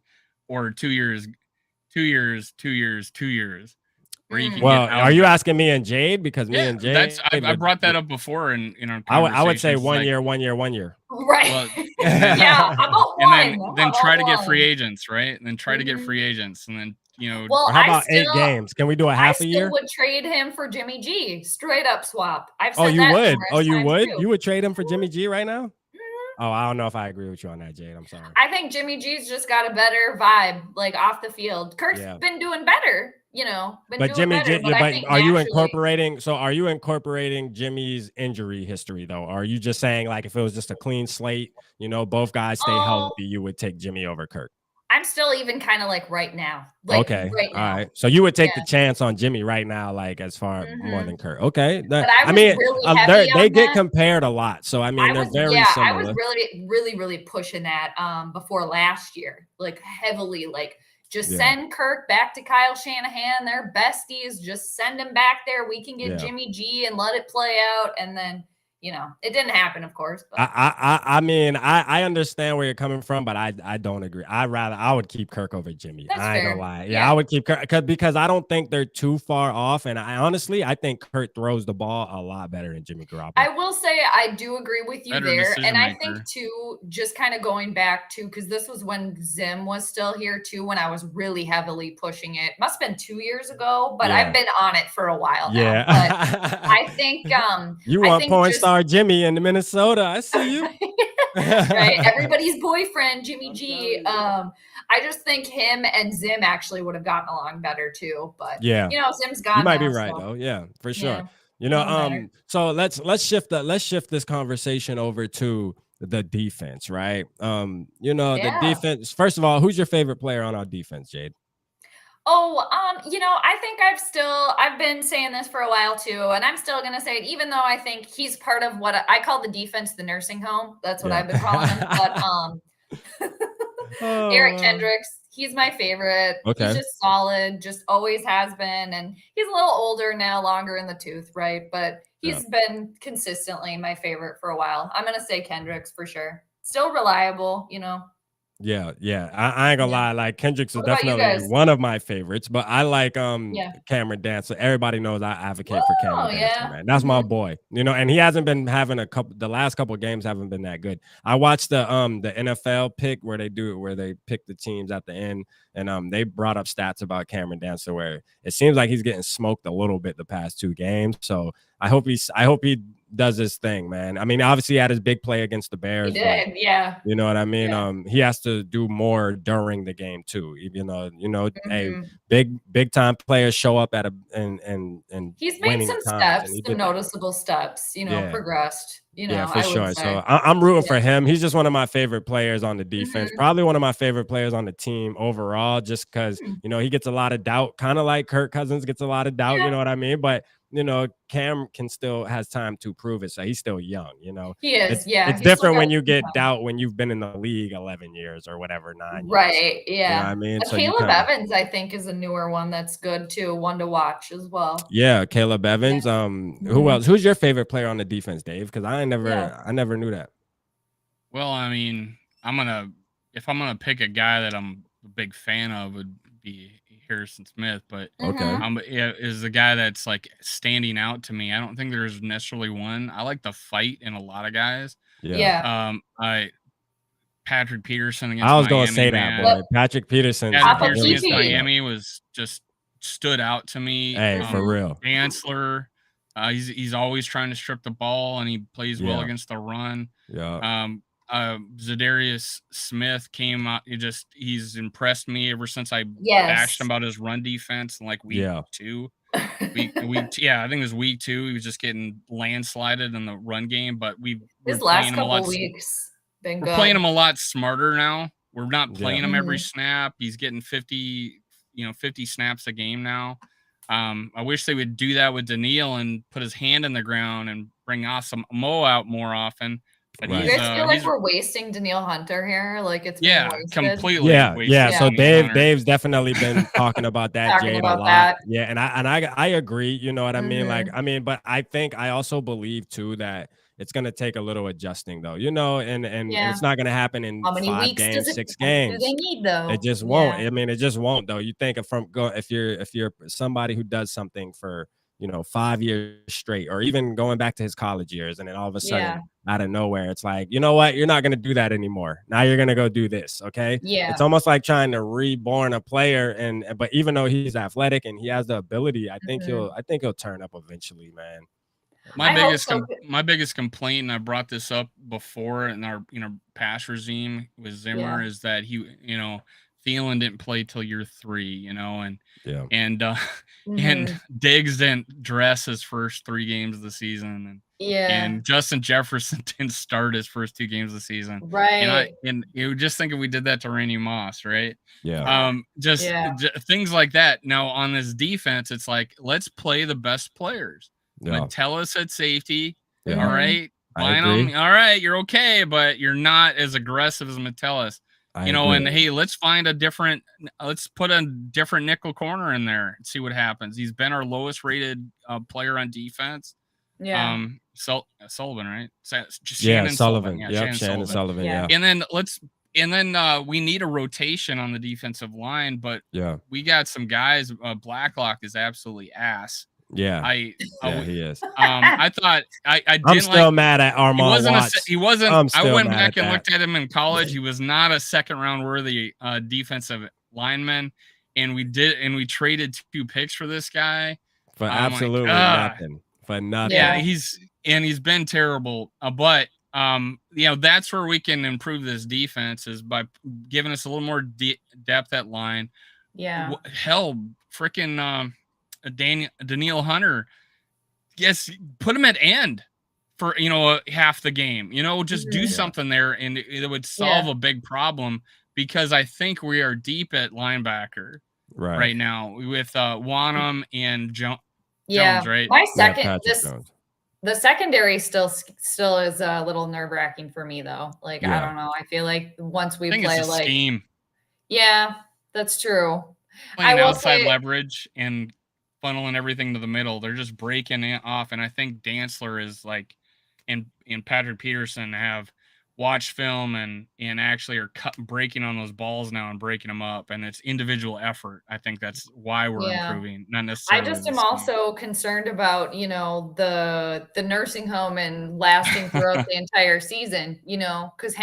or 2 years? Where you can are you asking me and Jade? Because me and Jade, I brought that up before in our I would say 1 year, 1 year, 1 year. Right. Well, about and then try to get free agents, right? And then try to get free agents, and then Well, how about 8 games? Can we do a half a year? I would trade him for Jimmy G. Straight up swap. You would? You would trade him for Jimmy G right now? Oh, I don't know if I agree with you on that, Jade. I'm sorry. I think Jimmy G's just got a better vibe, like off the field. Kirk's been doing better. been But doing Jimmy, better. But I but think are you naturally, incorporating Jimmy's injury history though? Or are you just saying like if it was just a clean slate, both guys stay oh, healthy, you would take Jimmy over Kirk? I'm still even kind of like right now, Okay. right All now. right. So you would take the Yeah. chance on Jimmy right now, like as far more hmm than Kirk. Okay. But I was really heavy They on get that. compared a lot. So I mean, they're very I was similar. really pushing that before last year, like heavily, like just Yeah. send Kirk back to Kyle Shanahan. They're besties. Just send him back there. We can get Yeah. Jimmy G and let it play out. And then, it didn't happen, of course. But I mean, I understand where you're coming from, but I don't agree. I would keep Kirk over Jimmy. that's I ain't gonna fair. lie. Yeah, I would keep Kirk because I don't think they're too far off. And I think Kirk throws the ball a lot better than Jimmy Garoppolo. I will say I do agree with you Better there. decision And I maker. think too, just kind of going back to, because this was when Zim was still here too, when I was really heavily pushing it. Must have been 2 years ago, but Yeah. I've been on it for a while now. Yeah. But I think you I want think porn just star Jimmy in Minnesota. I see you. right, everybody's boyfriend, Jimmy G. I just think him and Zim actually would have gotten along better too. But Yeah. Zim's gone. You might now, be right so, though. Yeah, for sure. Yeah. So let's shift this conversation over to the defense, right? The defense. First of all, who's your favorite player on our defense, Jade? Oh, I think I've been saying this for a while too, and I'm still gonna say it, even though I think he's part of what I call the defense, the nursing home. That's what I've been calling him. But Eric Kendricks, he's my favorite. Okay. He's just solid, just always has been, and he's a little older now, longer in the tooth, right? But he's been consistently my favorite for a while. I'm gonna say Kendricks for sure. Still reliable, Yeah. I ain't gonna lie. Like Kendricks is What about you definitely guys? one of my favorites, but I like Yeah. Cameron Dancer. Everybody knows I advocate for Cameron Dancer, yeah. man. That's my boy. And he hasn't been having the last couple of games haven't been that good. I watched the NFL pick where they pick the teams at the end, and they brought up stats about Cameron Dancer where it seems like he's getting smoked a little bit the past 2 games. So I hope he does his thing, man. I mean, obviously he had his big play against the Bears. He did, yeah. You know what I mean? Yeah. He has to do more during the game too. Even though, hey, Mhm. big time players show up at and He's made winning some times, and steps, he some did that. noticeable steps, Yeah. progressed, Yeah, for I sure. would say. So I'm rooting for him. He's just one of my favorite players on the defense. Mhm. Probably one of my favorite players on the team overall, just because he gets a lot of doubt, kind of like Kirk Cousins gets a lot of doubt. Yeah. You know what I mean? But Cam still has time to prove it. So he's still young. He is. It's different when you get doubt when you've been in the league 11 years or whatever, 9 years. Right. You know Yeah. what I mean? But So Caleb Evans, I think, is a newer one that's good too. One to watch as well. Yeah, Caleb Evans. Who else? Who's your favorite player on the defense, Dave? Because I never knew that. Well, I mean, if I'm gonna pick a guy that I'm a big fan of, would be Harrison Smith, but is the guy that's like standing out to me. I don't think there's necessarily one. I like the fight in a lot of guys. Yeah. Patrick Peterson against I was Miami, gonna say man. that, boy. Patrick Peterson against Miami was just stood out to me. Hey, for real. Dantzler, he's always trying to strip the ball, and he plays well against the run. Yeah. Zadarius Smith came out. He's impressed me ever since I bashed him about his run defense in like week 2. I think it was week 2. He was just getting landslided in the run game, but his last couple weeks been good. We're playing him a lot smarter now. We're not playing him every snap. He's getting 50 snaps a game now. I wish they would do that with Daniil and put his hand in the ground and bring Mo out more often. But you guys feel like we're wasting Daniil Hunter here? Like it's being wasted? Completely. Yeah. So Dave's definitely been talking about that, Jade, a lot. Yeah, and I agree. You know what I mean? Like, but I also believe too that it's gonna take a little adjusting though, and it's not gonna happen in 5 games, 6 games. Do they need though? It just won't. I mean, it just won't though. You think if you're somebody who does something for 5 years straight, or even going back to his college years, and then all of a sudden out of nowhere, it's like, you know what? You're not going to do that anymore. Now you're going to go do this. Okay. Yeah. It's almost like trying to reborn a player. But even though he's athletic and he has the ability, I think he'll turn up eventually, man. My biggest complaint, and I brought this up before in our pass regime with Zimmer, is that he Thielen didn't play till year 3, you know, and Yeah. and Diggs didn't dress his first 3 games of the season, and Justin Jefferson didn't start his first 2 games of the season. Right. And you would just think if we did that to Randy Moss, right? Yeah. Just things like that. Now on this defense, it's like, let's play the best players. Yeah. Metellus at safety. Yeah. All right. I agree. All right, you're okay, but you're not as aggressive as Metellus. You know, agree. and hey, let's put a different nickel corner in there and see what happens. He's been our lowest rated player on defense. Yeah. Sullivan, right? Shannon Sullivan. Yeah, Yep, Shannon Sullivan. Yeah. And then we need a rotation on the defensive line, but we got some guys. Blacklock is absolutely ass. Yeah, he is. I thought I'm still mad at Armand Watts. He wasn't. I went back and that. looked at him in college. He was not a second round worthy defensive lineman, and we traded 2 picks for this guy for absolutely nothing. For nothing. Yeah, he's been terrible. But you know, that's where we can improve this defense is by giving us a little more depth at line. Yeah. Hell, freaking Daniil Hunter. Yes, put him at end for, you know, half the game. You know, just do something there, and it would solve a big problem, because I think we are deep at linebacker right now with Wanham and Jones, right? My second the secondary still is a little nerve-wracking for me though. Like I don't know. I feel like once we play it's a scheme. Yeah, that's true. Playing outside leverage and funneling everything to the middle, they're just breaking it off. And I think Dantzler is like, and Patrick Peterson have watched film and actually are breaking on those balls now and breaking them up. And it's individual effort. I think that's why we're improving, not necessarily. I just am also concerned about, you know, the nursing home and lasting throughout the entire season, you know, because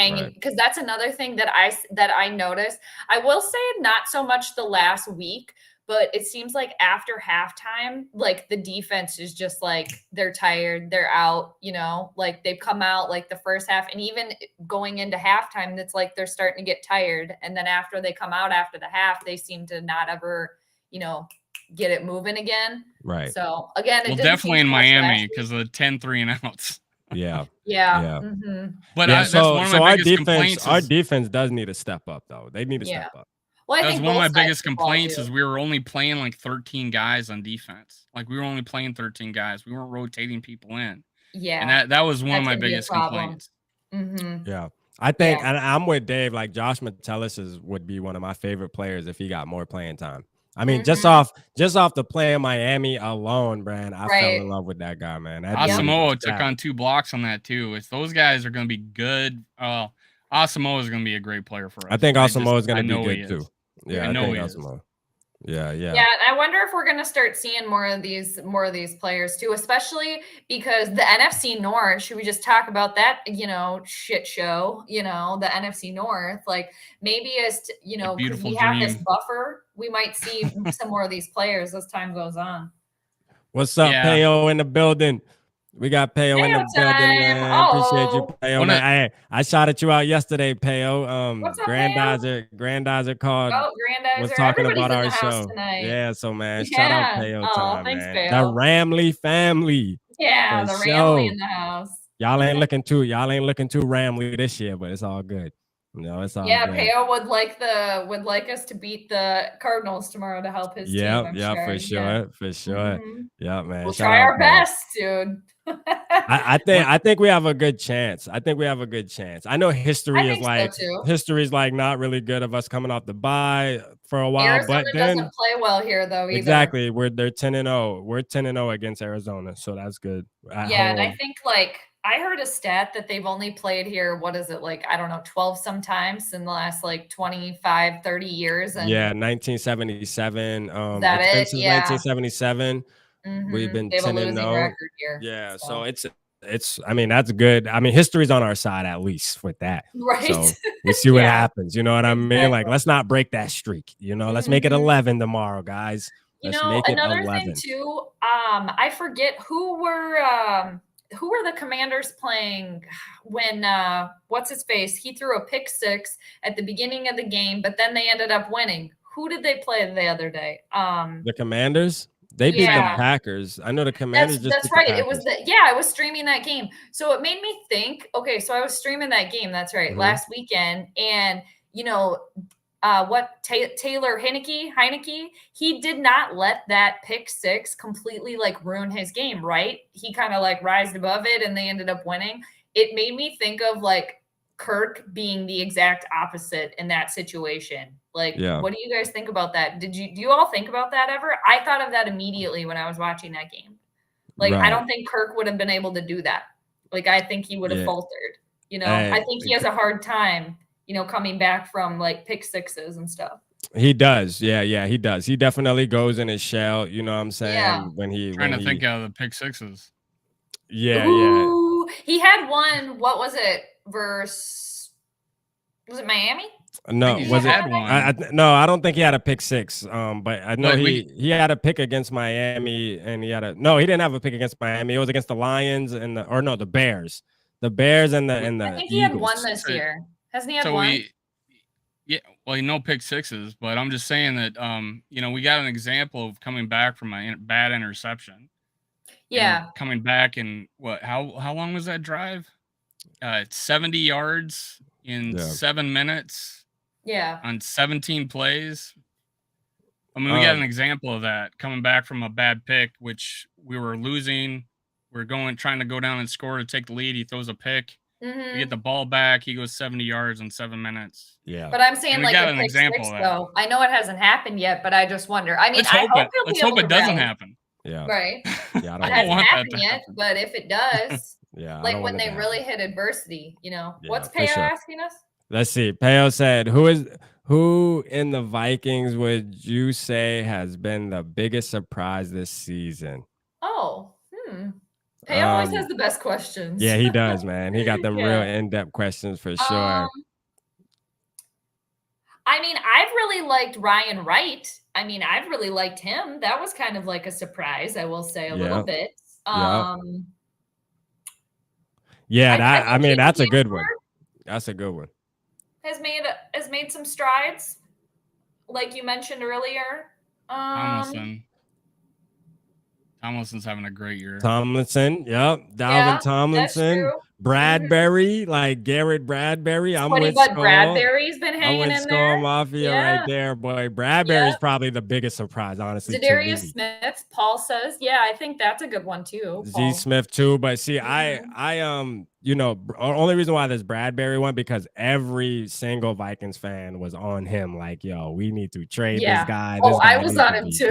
that's another thing that I noticed. I will say not so much the last week, but it seems like after halftime, like the defense is just like, they're tired, they're out, you know, like they've come out like the first half, and even going into halftime, it's like they're starting to get tired. And then after they come out after the half, they seem to not ever, you know, get it moving again. Right. So again, definitely in Miami because of the 10 3 and outs. Yeah. But that's one of my biggest complaints. Our defense does need to step up, though. They need to step up. Well, that's one of my biggest complaints is we were only playing like 13 guys on defense. Like we were only playing 13 guys. We weren't rotating people in. Yeah. And that was one of my biggest complaints. Yeah. I think, and I'm with Dave, like Josh Metellus would be one of my favorite players if he got more playing time. I mean, just off the play in Miami alone, Brand, I fell in love with that guy, man. Asamoah took on 2 blocks on that too. If those guys are going to be good, Asamoah is going to be a great player for us. I think Asamoah is going to be good too. Yeah, I think Asamoah. Yeah. And I wonder if we're going to start seeing more of these players too, especially because the NFC North, should we just talk about that, you know, shit show, you know, the NFC North, like maybe you know, because we have this buffer, we might see some more of these players as time goes on. What's up, Payo in the building? We got Payo in the building, man. Appreciate you, Payo. Man. I shouted you out yesterday, Payo. What's up, Grandizer called. Grandizer was talking about our show. Tonight. Yeah, so man, shout out Payo time, thanks, man. Payo. The Ramley family. Yeah, the Ramley in the house. Y'all ain't looking too Ramley this year, but it's all good. No, it's all good. Payo would like us to beat the Cardinals tomorrow to help his team. For sure. Yeah, man. We'll try our best, dude. I think we have a good chance. I know history is like not really good of us coming off the bye for a while, Arizona but then doesn't play well here though either. Exactly. They're 10-0. We're 10-0 against Arizona, so that's good. And I think like I heard a stat that they've only played here, what is it, like, I don't know, 12 sometimes in the last like 25, 30 years. And 1977. That it? Yeah. 1977. We've been 10-0. Yeah, so it's I mean, that's good. I mean, history's on our side at least with that. Right. So we see what happens. You know what I mean? Like, let's not break that streak. You know, let's make it 11 tomorrow, guys. Let's make it another 11. thing too, I forget who were who were the Commanders playing when what's his face? He threw a pick six at the beginning of the game, but then they ended up winning. Who did they play the other day? The Commanders. They beat the Packers. I know the Commanders That's right. It was I was streaming that game. So it made me think, okay, so I was streaming that game. That's right. Last weekend. And you know, Taylor Heineke, he did not let that pick six completely like ruin his game, right? He kind of like rised above it and they ended up winning. It made me think of like Kirk being the exact opposite in that situation. Like, what do you guys think about that? Do you all think about that ever? I thought of that immediately when I was watching that game. Like, I don't think Kirk would have been able to do that. Like, I think he would have faltered. You know, I think he has a hard time, you know, coming back from like pick sixes and stuff. He does. Yeah, he does. He definitely goes in his shell. You know what I'm saying? Yeah. When he trying to think of the pick sixes. Ooh, he had one. What was it? Was it Miami? No, was it? No, I don't think he had a pick six. But I know he had a pick against Miami, and he didn't have a pick against Miami. It was against the Lions and the Bears. The Bears and the I think he had one this year. Hasn't he had one? Well, no pick sixes, but I'm just saying that you know, we got an example of coming back from a bad interception. Yeah. Coming back and how long was that drive? 70 yards in 7 minutes. Yeah. On 17 plays. I mean, we got an example of that coming back from a bad pick, which we were losing. We're trying to go down and score to take the lead. He throws a pick. We get the ball back. He goes 70 yards in 7 minutes. Yeah. But I'm saying like a pick six, though. I know it hasn't happened yet, but I just wonder. I mean, let's hope it doesn't happen. Yeah. Right. Yeah. It hasn't happened yet, but if it does, like when they really hit adversity, you know, what's Peo asking us? Let's see. Peo said, who in the Vikings would you say has been the biggest surprise this season? Oh, Peo always has the best questions. Yeah, he does, man. He got them real in-depth questions for sure. I mean, I've really liked Ryan Wright. I mean, I've really liked him. That was kind of like a surprise, I will say a little bit. Yeah, I mean, that's a good one. That's a good one. Has made some strides, like you mentioned earlier. Tomlinson's having a great year. Dalvin Tomlinson, Bradbury, like Garrett Bradbury. I'm with Skull. Bradbury's been hanging in there. Mafia right there, boy. Bradbury's probably the biggest surprise, honestly. Zadarius Smith, Paul says, I think that's a good one too. Z Smith too, but see, I you know, only reason why there's Bradbury one because every single Vikings fan was on him. Like, yo, we need to trade this guy. I was on him too.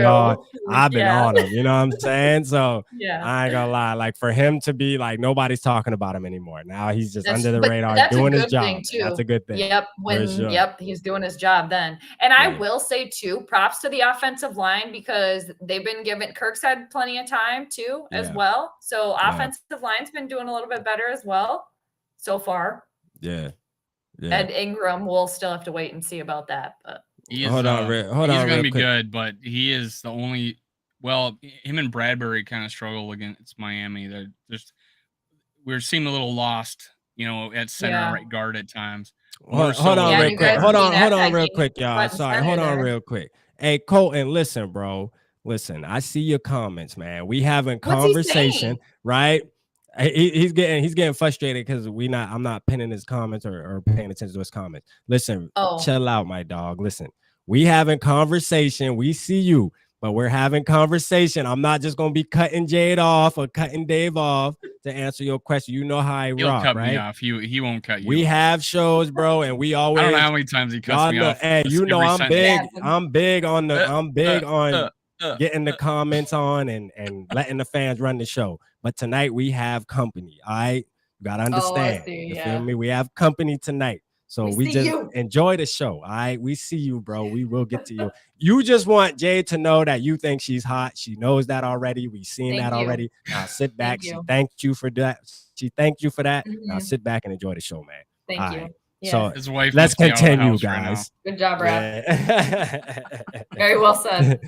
I've been on him. You know what I'm saying? So I ain't gonna lie. Like for him to be like nobody's talking about him anymore. Now he's just under the radar doing his job. That's a good thing. Yep. He's doing his job then. And I will say too, props to the offensive line because they've been given Kirk's had plenty of time too as well. So offensive line's been doing a little bit better as well. So far. Yeah. Ed Ingram, we'll still have to wait and see about that. But he's going to be good, but he is the only. Well, him and Bradbury kind of struggle against Miami. We're seeming a little lost, you know, at center and right guard at times. Hold on real quick, y'all. Sorry, hold on real quick. Hey, Colton, listen, bro. Listen, I see your comments, man. We having conversation, right? He's getting frustrated because I'm not pinning his comments or paying attention to his comments. Listen, chill out, my dog. Listen, we having conversation. We see you, but we're having conversation. I'm not just gonna be cutting Jade off or cutting Dave off to answer your question. You know how I He'll rock, cut right? me off. He won't cut you. We have shows, bro, and we always. I don't know how many times he cuts me off. Hey, you know I'm big. I'm big on getting the comments on and letting the fans run the show. But tonight we have company. All right, you gotta understand. You feel me? We have company tonight. So we just enjoy the show. All right. We see you, bro. We will get to you. You just want Jade to know that you think she's hot. She knows that already. We've seen that already. Now sit back. She thanked you for that. Now sit back and enjoy the show, man. Thank you. So His wife let's must be out of the continue, house right now. guys. Good job, Rap. Yeah. Very well said.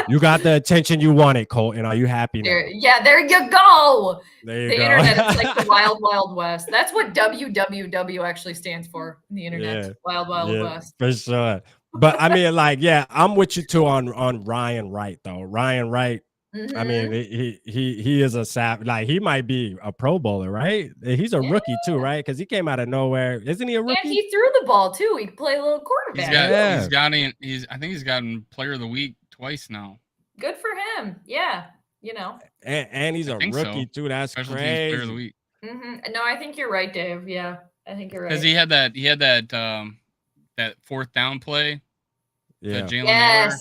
you got the attention you wanted, Colton. Are you happy now? There you go. There you The go. internet is like the wild, wild west. That's what WWW actually stands for. The internet, Yeah. wild, wild west. For sure. But I mean, like, yeah, I'm with you too on Ryan Wright though. Ryan Wright. I mean, he is a sap. Like, he might be a Pro Bowler, right? He's a rookie too, right? Because he came out of nowhere. Isn't he a rookie? And he threw the ball too. He played a little quarterback. I think he's gotten Player of the Week twice now. Good for him. Yeah, you know. And he's a rookie too. That's Special crazy. Teams Player of the Week. No, I think you're right, Dave. Yeah, I think you're right. Because he had that fourth down play. Yeah. Jalen Miller.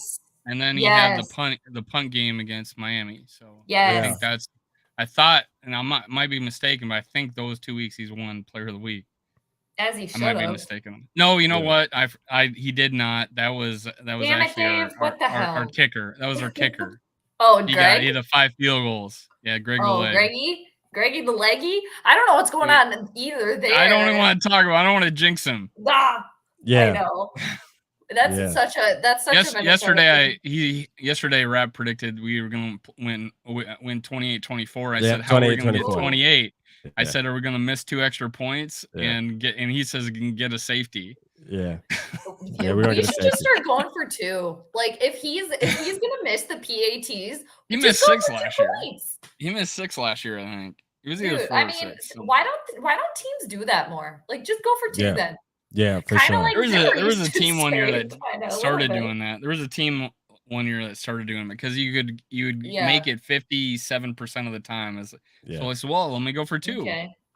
And then he had the punt game against Miami. So I think I thought, and I might be mistaken, but I think those 2 weeks he's won Player of the Week. As he should I might have. be mistaken. No, you know what? He did not. That was actually our kicker. That was our kicker. Greg? He had the 5 field goals. Yeah, Greg the Leg. Greggy the Leggy? I don't know what's going on either there. I don't even want to talk about. I don't want to jinx him. Yeah. I know. That's such a yesterday Rap predicted we were going to win 28-24. I said, how are we going to get 28? I said, are we going to miss 2 extra points and he says he can get a safety. Yeah. We should just start going for 2. Like, if he's gonna miss the PATs, he missed 6 last year. He missed 6 last year, I think. He was either 4 or 6. Why don't teams do that more? Like, just go for 2 then. Yeah, for sure. Like there was a team one year that started doing that. There was a team one year that started doing it because you would make it 57% of the time. So I said, well, let me go for 2,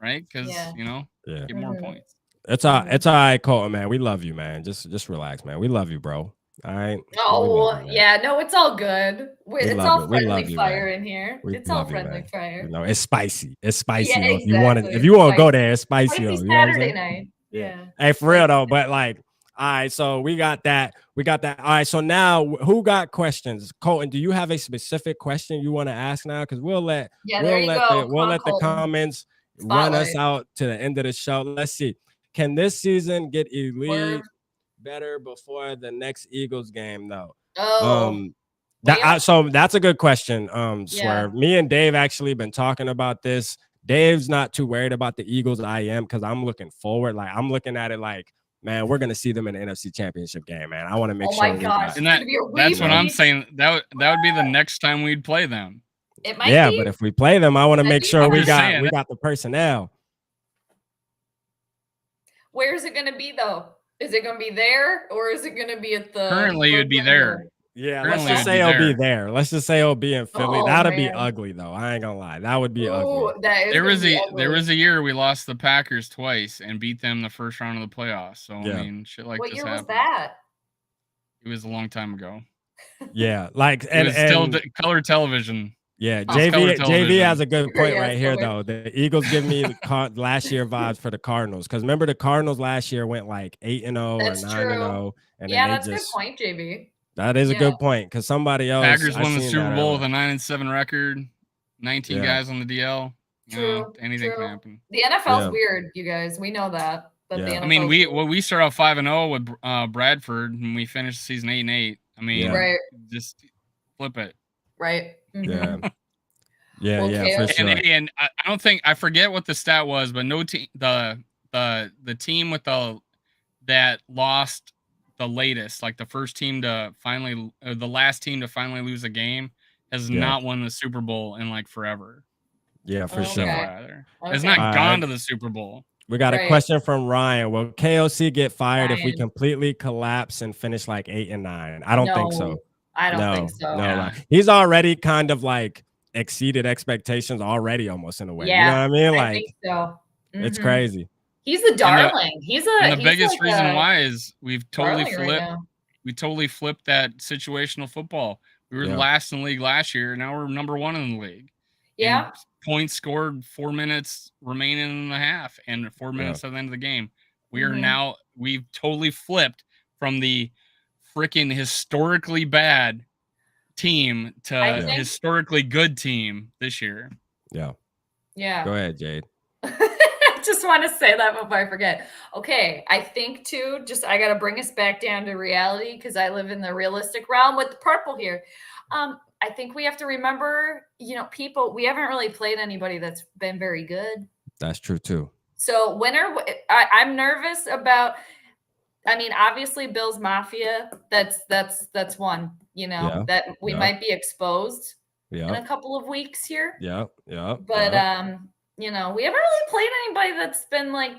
right? Because get more points. It's all right, Colton, man. We love you, man. Just relax, man. We love you, bro. All right. Oh, no, it's all good. It's all friendly fire in here. It's all friendly fire. You know, it's spicy. It's spicy. Yeah, though. exactly. If you want to go there, it's spicy. It's Saturday night. Yeah. Hey, for real though. But like, all right. So we got that. All right. So now, who got questions? Colton, do you have a specific question you want to ask now? Because we'll let the comments run us out to the end of the show. Let's see. Can this season get elite better before the next Eagles game, though? So that's a good question. Swerve. Me and Dave actually been talking about this. Dave's not too worried about the Eagles. I am, because I'm looking forward. Like, I'm looking at it like, man, we're gonna see them in the NFC Championship game, man. I want to make sure. Oh my gosh, that's what I'm saying. That would be the next time we'd play them. It might be. But if we play them, I want to make sure we got the personnel. Where is it going to be, though? Is it going to be there, or is it going to be at the... Currently, it would be there. Yeah, let's just say it'll be there. Let's just say it'll be in Philly. That'd be ugly, though. I ain't going to lie. That would be ugly. There was a year we lost the Packers twice and beat them the first round of the playoffs. So, I mean, shit like this happened. What year was that? It was a long time ago. Yeah, like... It was still color television. Yeah, JV has a good point right here, though. The Eagles give me last year vibes for the Cardinals, because remember the Cardinals last year went like 8-0 or 9-0, and that's a good point, JV. That is a good point, because somebody else. Packers won the Super Bowl with a 9-7 record, 19 guys on the DL. True. Anything can happen. The NFL's weird, you guys. We know that. But the NFL we start off 5-0 with Bradford, and we finished the season 8-8. I mean, just flip it. Right. Mm-hmm. Yeah, for sure. And I don't think, I forget what the stat was, but no team, the team with that lost the latest, like the first team to finally, the last team to finally lose a game, has not won the Super Bowl in like forever. Yeah, for sure. It's not gone to the Super Bowl. We got a question from Ryan. Will KOC get fired if we completely collapse and finish like 8-9? I don't think so. I don't think so. No, like, he's already kind of like exceeded expectations already, almost in a way. Yeah, you know what I mean? Like, I think so. It's crazy. He's a darling. And the biggest reason why is we've totally flipped. We totally flipped that situational football. We were last in the league last year. Now we're number 1 in the league. Yeah. And points scored 4 minutes remaining in the half and 4 minutes at the end of the game. We are now, we've totally flipped from the freaking historically bad team to historically good team this year. Yeah. Yeah. Go ahead, Jade. just want to say that before I forget. Okay, I think too, I got to bring us back down to reality because I live in the realistic realm with the purple here. I think we have to remember, people, we haven't really played anybody that's been very good. That's true too. So I'm nervous about, obviously Bill's Mafia, that's one, that we might be exposed in a couple of weeks here. Yeah. But we haven't really played anybody that's been like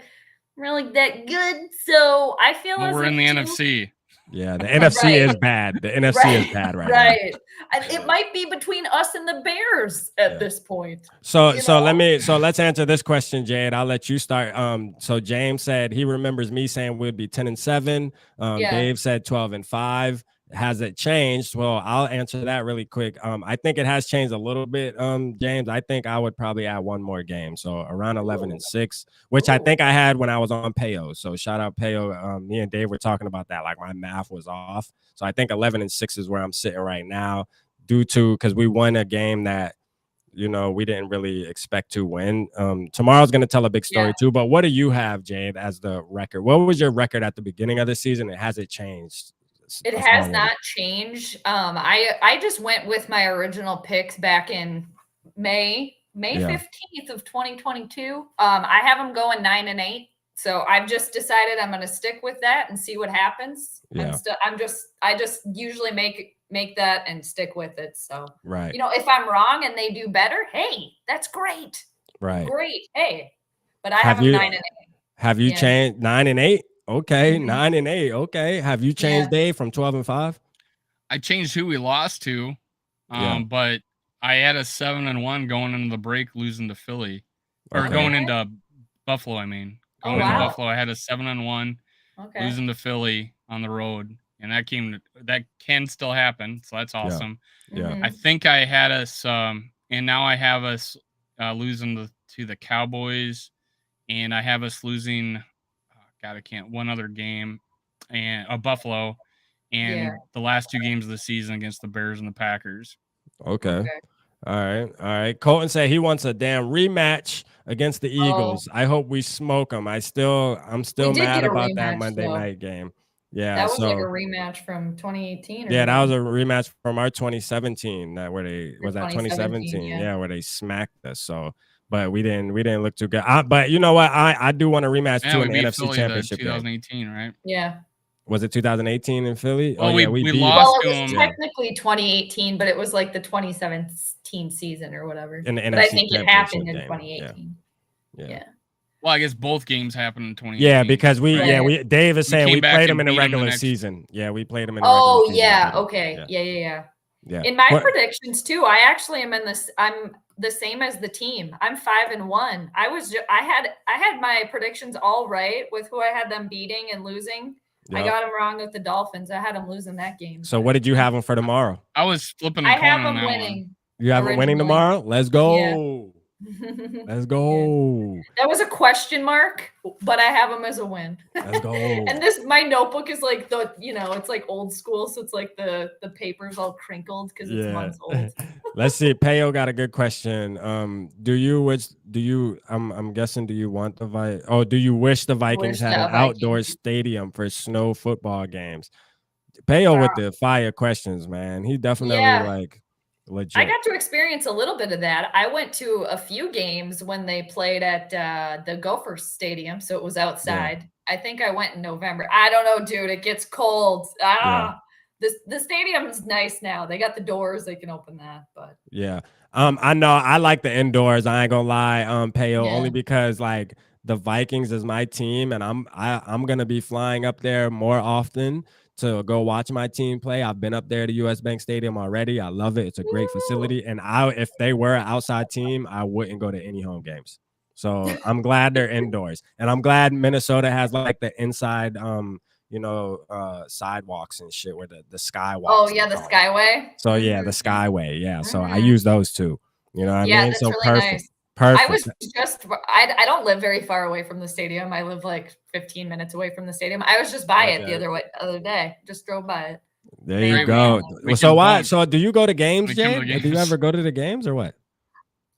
really that good. So I feel we're in the NFC. Yeah, the NFC is bad. The NFC is bad right now. And it might be between us and the Bears at this point. So let's answer this question, Jade. I'll let you start. So James said he remembers me saying we'd be 10-7. Dave said 12-5. Has it changed? Well, I'll answer that really quick. I think it has changed a little bit, James. I think I would probably add one more game. So around 11-6, which I think I had when I was on Payo. So shout out Payo. Me and Dave were talking about that. Like my math was off. So I think 11-6 is where I'm sitting right now because we won a game that, we didn't really expect to win. Tomorrow's going to tell a big story too. But what do you have, Jade, as the record? What was your record at the beginning of the season? And has it changed? It has not changed. I just went with my original picks back in May 15th of 2022. I have them going 9-8. So I've just decided I'm going to stick with that and see what happens. Yeah. I just usually make that and stick with it. So, right. If I'm wrong and they do better, hey, that's great. Right. Great. Hey, but I have them 9-8. Have you changed 9-8? Okay, 9-8. Okay. Have you changed Dave from 12-5? I changed who we lost to. But I had a 7-1 going into the break, losing to Philly. Or going into Buffalo, Going into Buffalo, I had a 7-1, losing to Philly on the road. And that can still happen. So that's awesome. Yeah. I think I had us and now I have us losing to the Cowboys, and I have us losing one other game and Buffalo, and the last two games of the season against the Bears and the Packers. Okay. All right. Colton said he wants a damn rematch against the Eagles. I hope we smoke them. I'm still mad about that Monday night game. Yeah, that was like a rematch from 2018. That was a rematch from our 2017. Where they was that 2017? Where they smacked us. So, but we didn't look too good. But you know what? I do want a rematch too in the NFC Championship. 2018, right? Yeah. Was it 2018 in Philly? Well, we lost to them. Technically 2018, but it was like the 2017 season or whatever. In the but NFC I think it happened in game. 2018. Yeah. Well, I guess both games happened in 2018. Yeah, because Dave is saying we played them in the regular season. Yeah, we played them in the regular season. Oh, yeah. Okay. Yeah. In my predictions too, I actually am I'm the same as the team. I'm 5-1. I had my predictions all right with who I had them beating and losing. Yep. I got them wrong with the Dolphins. I had them losing that game. So what did you have them for tomorrow? I was flipping. I have them winning. You have them winning tomorrow? Let's go. Let's go. That was a question mark, but I have them as a win. Let's go. And my notebook is like it's like old school, so it's like the paper's all crinkled because it's months old. Let's see. Payo got a good question. Do you want the do you wish the Vikings had an outdoor stadium for snow football games? Payo with the fire questions, man. He definitely legit. I got to experience a little bit of that. I went to a few games when they played at the Gophers Stadium, so it was outside. Yeah. I think I went in November. I don't know, dude. It gets cold. The stadium is nice now. They got the doors. They can open that. But I know. I like the indoors. I ain't gonna lie, Payo, only because the Vikings is my team, and I'm gonna be flying up there more often to go watch my team play. I've been up there to US Bank Stadium already. I love it. It's a great facility. And if they were an outside team, I wouldn't go to any home games. So I'm glad they're indoors. And I'm glad Minnesota has the inside sidewalks and shit where the skywalks. Oh yeah, the Skyway. So the Skyway. Yeah. So I use those too. You know what I mean? That's so really perfect. Nice. Perfect. I don't live very far away from the stadium. I live 15 minutes away from the stadium. I was just by it the other day. Just drove by it. There you go. So do you go to games, Jade? Do you ever go to the games or what?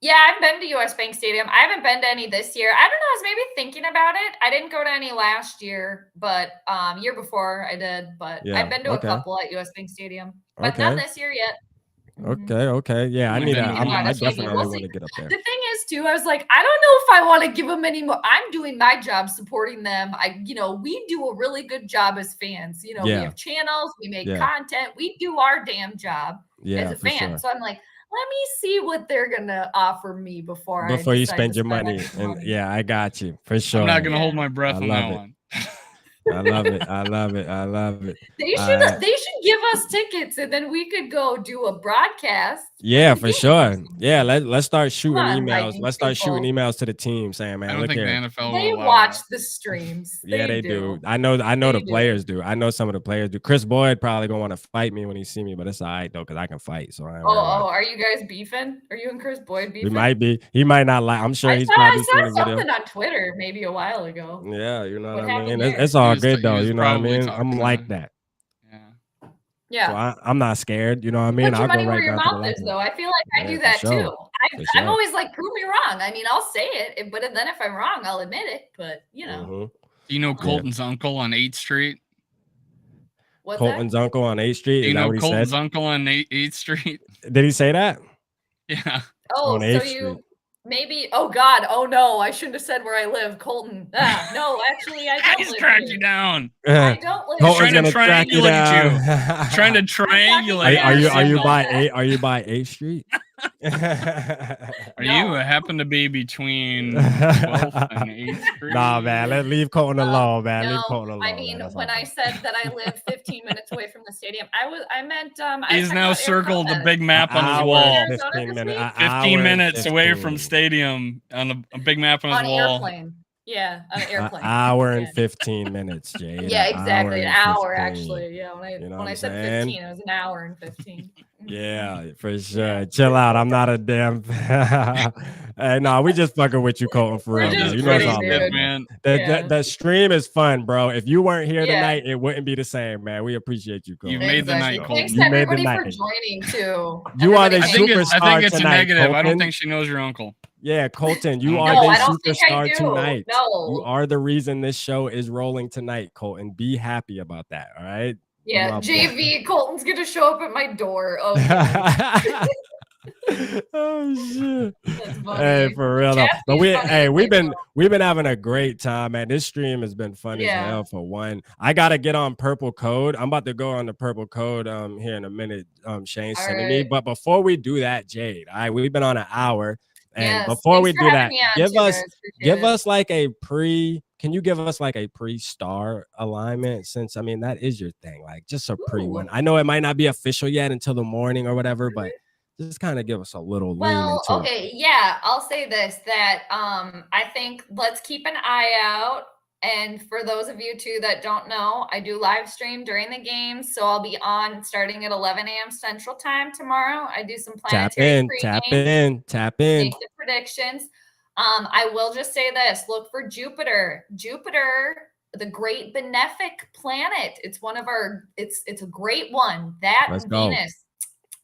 Yeah, I've been to US Bank Stadium. I haven't been to any this year. I don't know, I was maybe thinking about it. I didn't go to any last year, but year before I did, but I've Yeah. been to a Okay. couple at US Bank Stadium, but none Okay. this year yet. Okay. Okay. Yeah. I Only need been to. to Thinking about I it, maybe. definitely We'll want see. to get up there. The thing is, too, I was like, I don't know if I want to give them any more. I'm doing my job supporting them. We do a really good job as fans. We Yeah. have channels, we make Yeah. content, we do our damn job as Yeah. a For fan. sure. So I'm like, let me see what they're gonna offer me before I Before you decide spend to your spend money, extra and money. yeah, I got you for I'm sure. not gonna hold Yeah. my breath I on love that it. one. I love it. I love it. I love it. They should give us tickets and then we could go do a broadcast. Yeah, That'd for be sure. awesome. Yeah, let's start shooting on, emails. Vikings Let's start shooting people. emails to the team saying, I man, don't look think the here. NFL They will allow watch that. the streams. Yeah, they do. I know They the do. players do. I know some of the players do. Chris Boyd probably gonna want to fight me when he see me, but it's all right though, because I can fight. So I ain't worried about it. Are you guys beefing? Are you and Chris Boyd We beefing? might be. He might not like. I'm sure I he's saw probably seen the video. something on Twitter maybe a while ago. Yeah, you know What what I mean? happened It's there? all He good though. was You know what I probably mean? I'm talking like to- that. Yeah. So Yeah. I'm not scared. You know what I mean? Put your I'll go money where right your back to the mouth locker is, room. though. I feel like I Yeah, do for that sure. too. For I'm sure. always like, prove me wrong. I mean, I'll say it, but then if I'm wrong, I'll admit it. But Mhm. You know Yeah. Colton's uncle on 8th Street? What's Colton's uncle on 8th Street. Do Is you that know what he Colton's said? uncle on 8th Street? Did he say that? Yeah. that? Oh, On so 8th you Street. maybe? Oh God! Oh no! I shouldn't have said where I live, Colton. No, actually, I don't He's live tracked here. you down. I don't live. Colton's trying to gonna track you triangulate down. Trying to I'm triangulate talking your about Are you signal. by 8? Are you by 8th Street? Are you No. happen to be between 12th and 8th Street? Nah, man. Let's leave Colton alone, man. Leave No, Colton alone. I man. mean, That's when all I good. said that I live 15 minutes away from the stadium, I meant I was He's talking now about circled the Arizona. big map An on his hour wall. and Arizona 15 this minutes. week? 15 minutes away from 15. stadium on a big map on his On wall. airplane. Yeah, on an An airplane. hour and Yeah. 15 minutes, Jade. Yeah, An exactly. An and hour 15. actually. Yeah, You know when what I I'm said saying? 15, it was an hour and 15. Yeah, for sure. Yeah. Chill out. I'm not a damn. Hey, no, we just fucking with you, Colton, for We're real, I'm bro. just just You know it's kidding, all kidding, love, dude. bro. man. Yeah. The stream is fun, bro. If you weren't here Yeah. tonight, it wouldn't be the same, man. We appreciate you, Colton. You've made the night, Exactly. Thanks Colton. to You made the everybody for night. joining too. You are Everybody the I think superstar it's a tonight, negative. I don't Colton. think she knows your uncle. Yeah, Colton, you No, are No, the I don't think I superstar do. tonight. No. You are the reason this show is rolling tonight, Colton. Be happy about that, all right? Yeah, My boy. JV, Colton's gonna show up at my door. Okay. Oh shit! That's Hey, funny. for real though. Jaspy's But funny, we've like, been having a great time, man. This stream has been fun as Yeah. hell. For one, I gotta get on Purple Code. I'm about to go on the Purple Code here in a minute. Shane's All sending me. right. But before we do that, Jade, we've been on an hour, and Yes. before Thanks we for do having that, me on give too, us guys. Appreciate it. like a pre. Can you give us like a pre-star alignment? Since I mean that is your thing, like just a pre one. Ooh. I know it might not be official yet until the morning or whatever, but just kind of give us a little lean Well, into it. okay, yeah, I'll say this, that I think let's keep an eye out. And for those of you too that don't know, I do live stream during the games, so I'll be on starting at 11 a.m. Central Time tomorrow. I do some planetary Tap pregame, in. make the predictions. I will just say this: look for Jupiter. Jupiter, the great benefic planet. It's one of our. It's a great one. That Let's and go. Venus,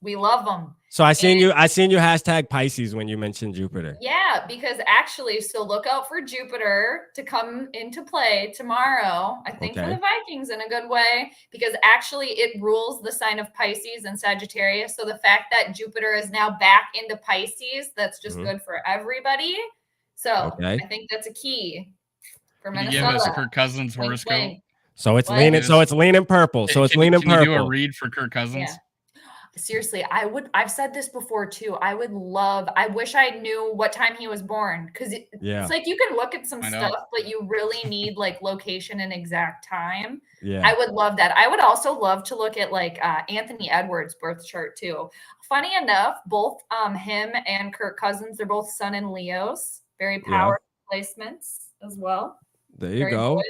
we love them. So I seen you hashtag Pisces when you mentioned Jupiter. Yeah, because actually, so look out for Jupiter to come into play tomorrow, I think for Okay. the Vikings in a good way, because actually it rules the sign of Pisces and Sagittarius. So the fact that Jupiter is now back into Pisces, that's just good for everybody. So Okay. I think that's a key for Can you Minnesota. give us Kirk Cousins' Wink, horoscope? wink. So it's What? leaning. So it's leaning purple. So it's leaning Can you do a purple. read for Kirk Cousins? Yeah. Seriously, I've said this before too. I wish I knew what time he was born, because Yeah. it's like you can look at some I know. stuff, but you really need like location and exact time. Yeah. I would love that. I would also love to look at like Anthony Edwards' birth chart too. Funny enough, both him and Kirk Cousins, they're both Sun and Leos. Very powerful placements as well. There you Very go. loyal.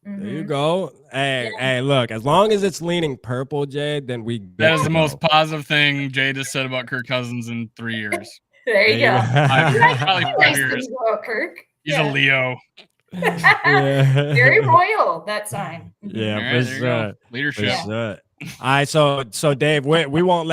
There you Mhm. go. Hey, look, as long as it's leaning purple, Jade, then we good That is to the go. most positive thing Jade has said about Kirk Cousins in 3 years. There you go. Probably 5 Nice years. things about Kirk. He's Yeah. a Leo. Yeah. Very royal, that sign. Yeah, All for right, there you go. sure. For Leadership. sure. All right, so Dave, we won't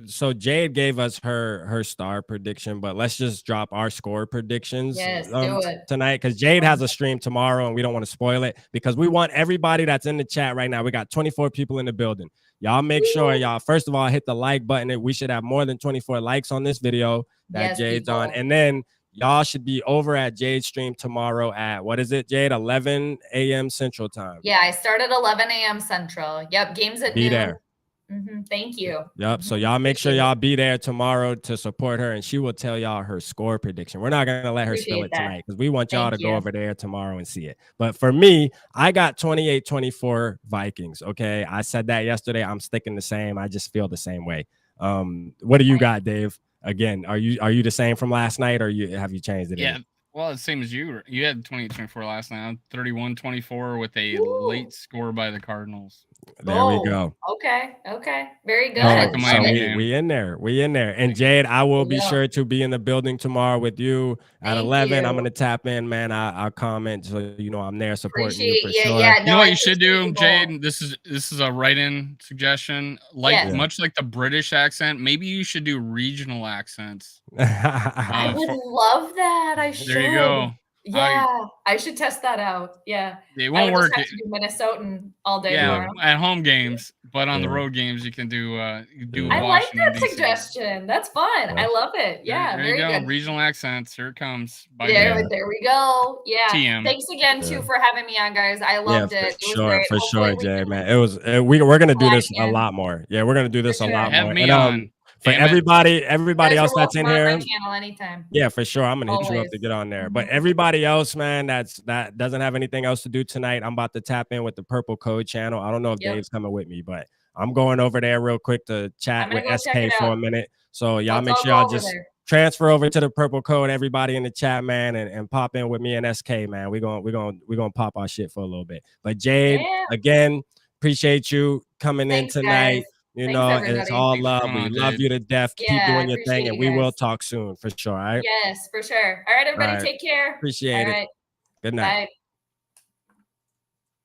so Jade gave us her star prediction, but let's just drop our score predictions Yes, do it. tonight, because Jade has a stream tomorrow and we don't want to spoil it, because we want everybody that's in the chat right now. We got 24 people in the building. Y'all make sure y'all first of all hit the like button. We should have more than 24 likes on this video that Jade's on, and then y'all should be over at Jade's stream tomorrow at, what is it, Jade? 11 a.m. Central Time. Yeah, I start at 11 a.m. Central. Yep, games at noon. There. Thank you. Yep. So y'all make sure y'all be there tomorrow to support her, and she will tell y'all her score prediction. We're not gonna let her spill it tonight because we want y'all to go over there tomorrow and see it. But for me, I got 28-24 Vikings. Okay, I said that yesterday. I'm sticking the same. I just feel the same way. What do you got, Dave? Again, are you the same from last night, or have you changed it? Yeah. Well, it's same as you. You had 28-24 last night. 31-24 with a late score by the Cardinals. There we go. Okay. Very good. So we in there. And Jade, I will be sure to be in the building tomorrow with you at 11. I'm gonna tap in, man. I'll comment so you know I'm there supporting you for sure. Yeah, you know what you should do, Jade? This is a write-in suggestion. Much like the British accent, maybe you should do regional accents. I would love that. I should. There you go. Yeah, I should test that out. Yeah, it won't work. Just have to do Minnesotan all day. Yeah, at home games, but on the road games, you can do. I like that suggestion. That's fun. I love it. Yeah, there you go. Good. Regional accents. Here it comes. There we go. Yeah. TM. Thanks again too for having me on, guys. I loved it. For sure, Jay, man. It was. We're gonna do this a lot more. Yeah, we're gonna do this a lot more. Have me on. For everybody else that's in here, channel anytime. Yeah, for sure. I'm gonna hit you up to get on there. But everybody else, man, that doesn't have anything else to do tonight, I'm about to tap in with the Purple Code channel. I don't know if Dave's coming with me, but I'm going over there real quick to chat with SK for a minute. So y'all make sure y'all just transfer over to the Purple Code. Everybody in the chat, man, and pop in with me and SK, man. We're gonna pop our shit for a little bit. But Jade, again, appreciate you coming in tonight. Guys. You know, it's all love. We love you to death. Keep doing your thing, and we will talk soon for sure. All right. Yes, for sure. All right, everybody, take care. Appreciate it. Good night. Bye.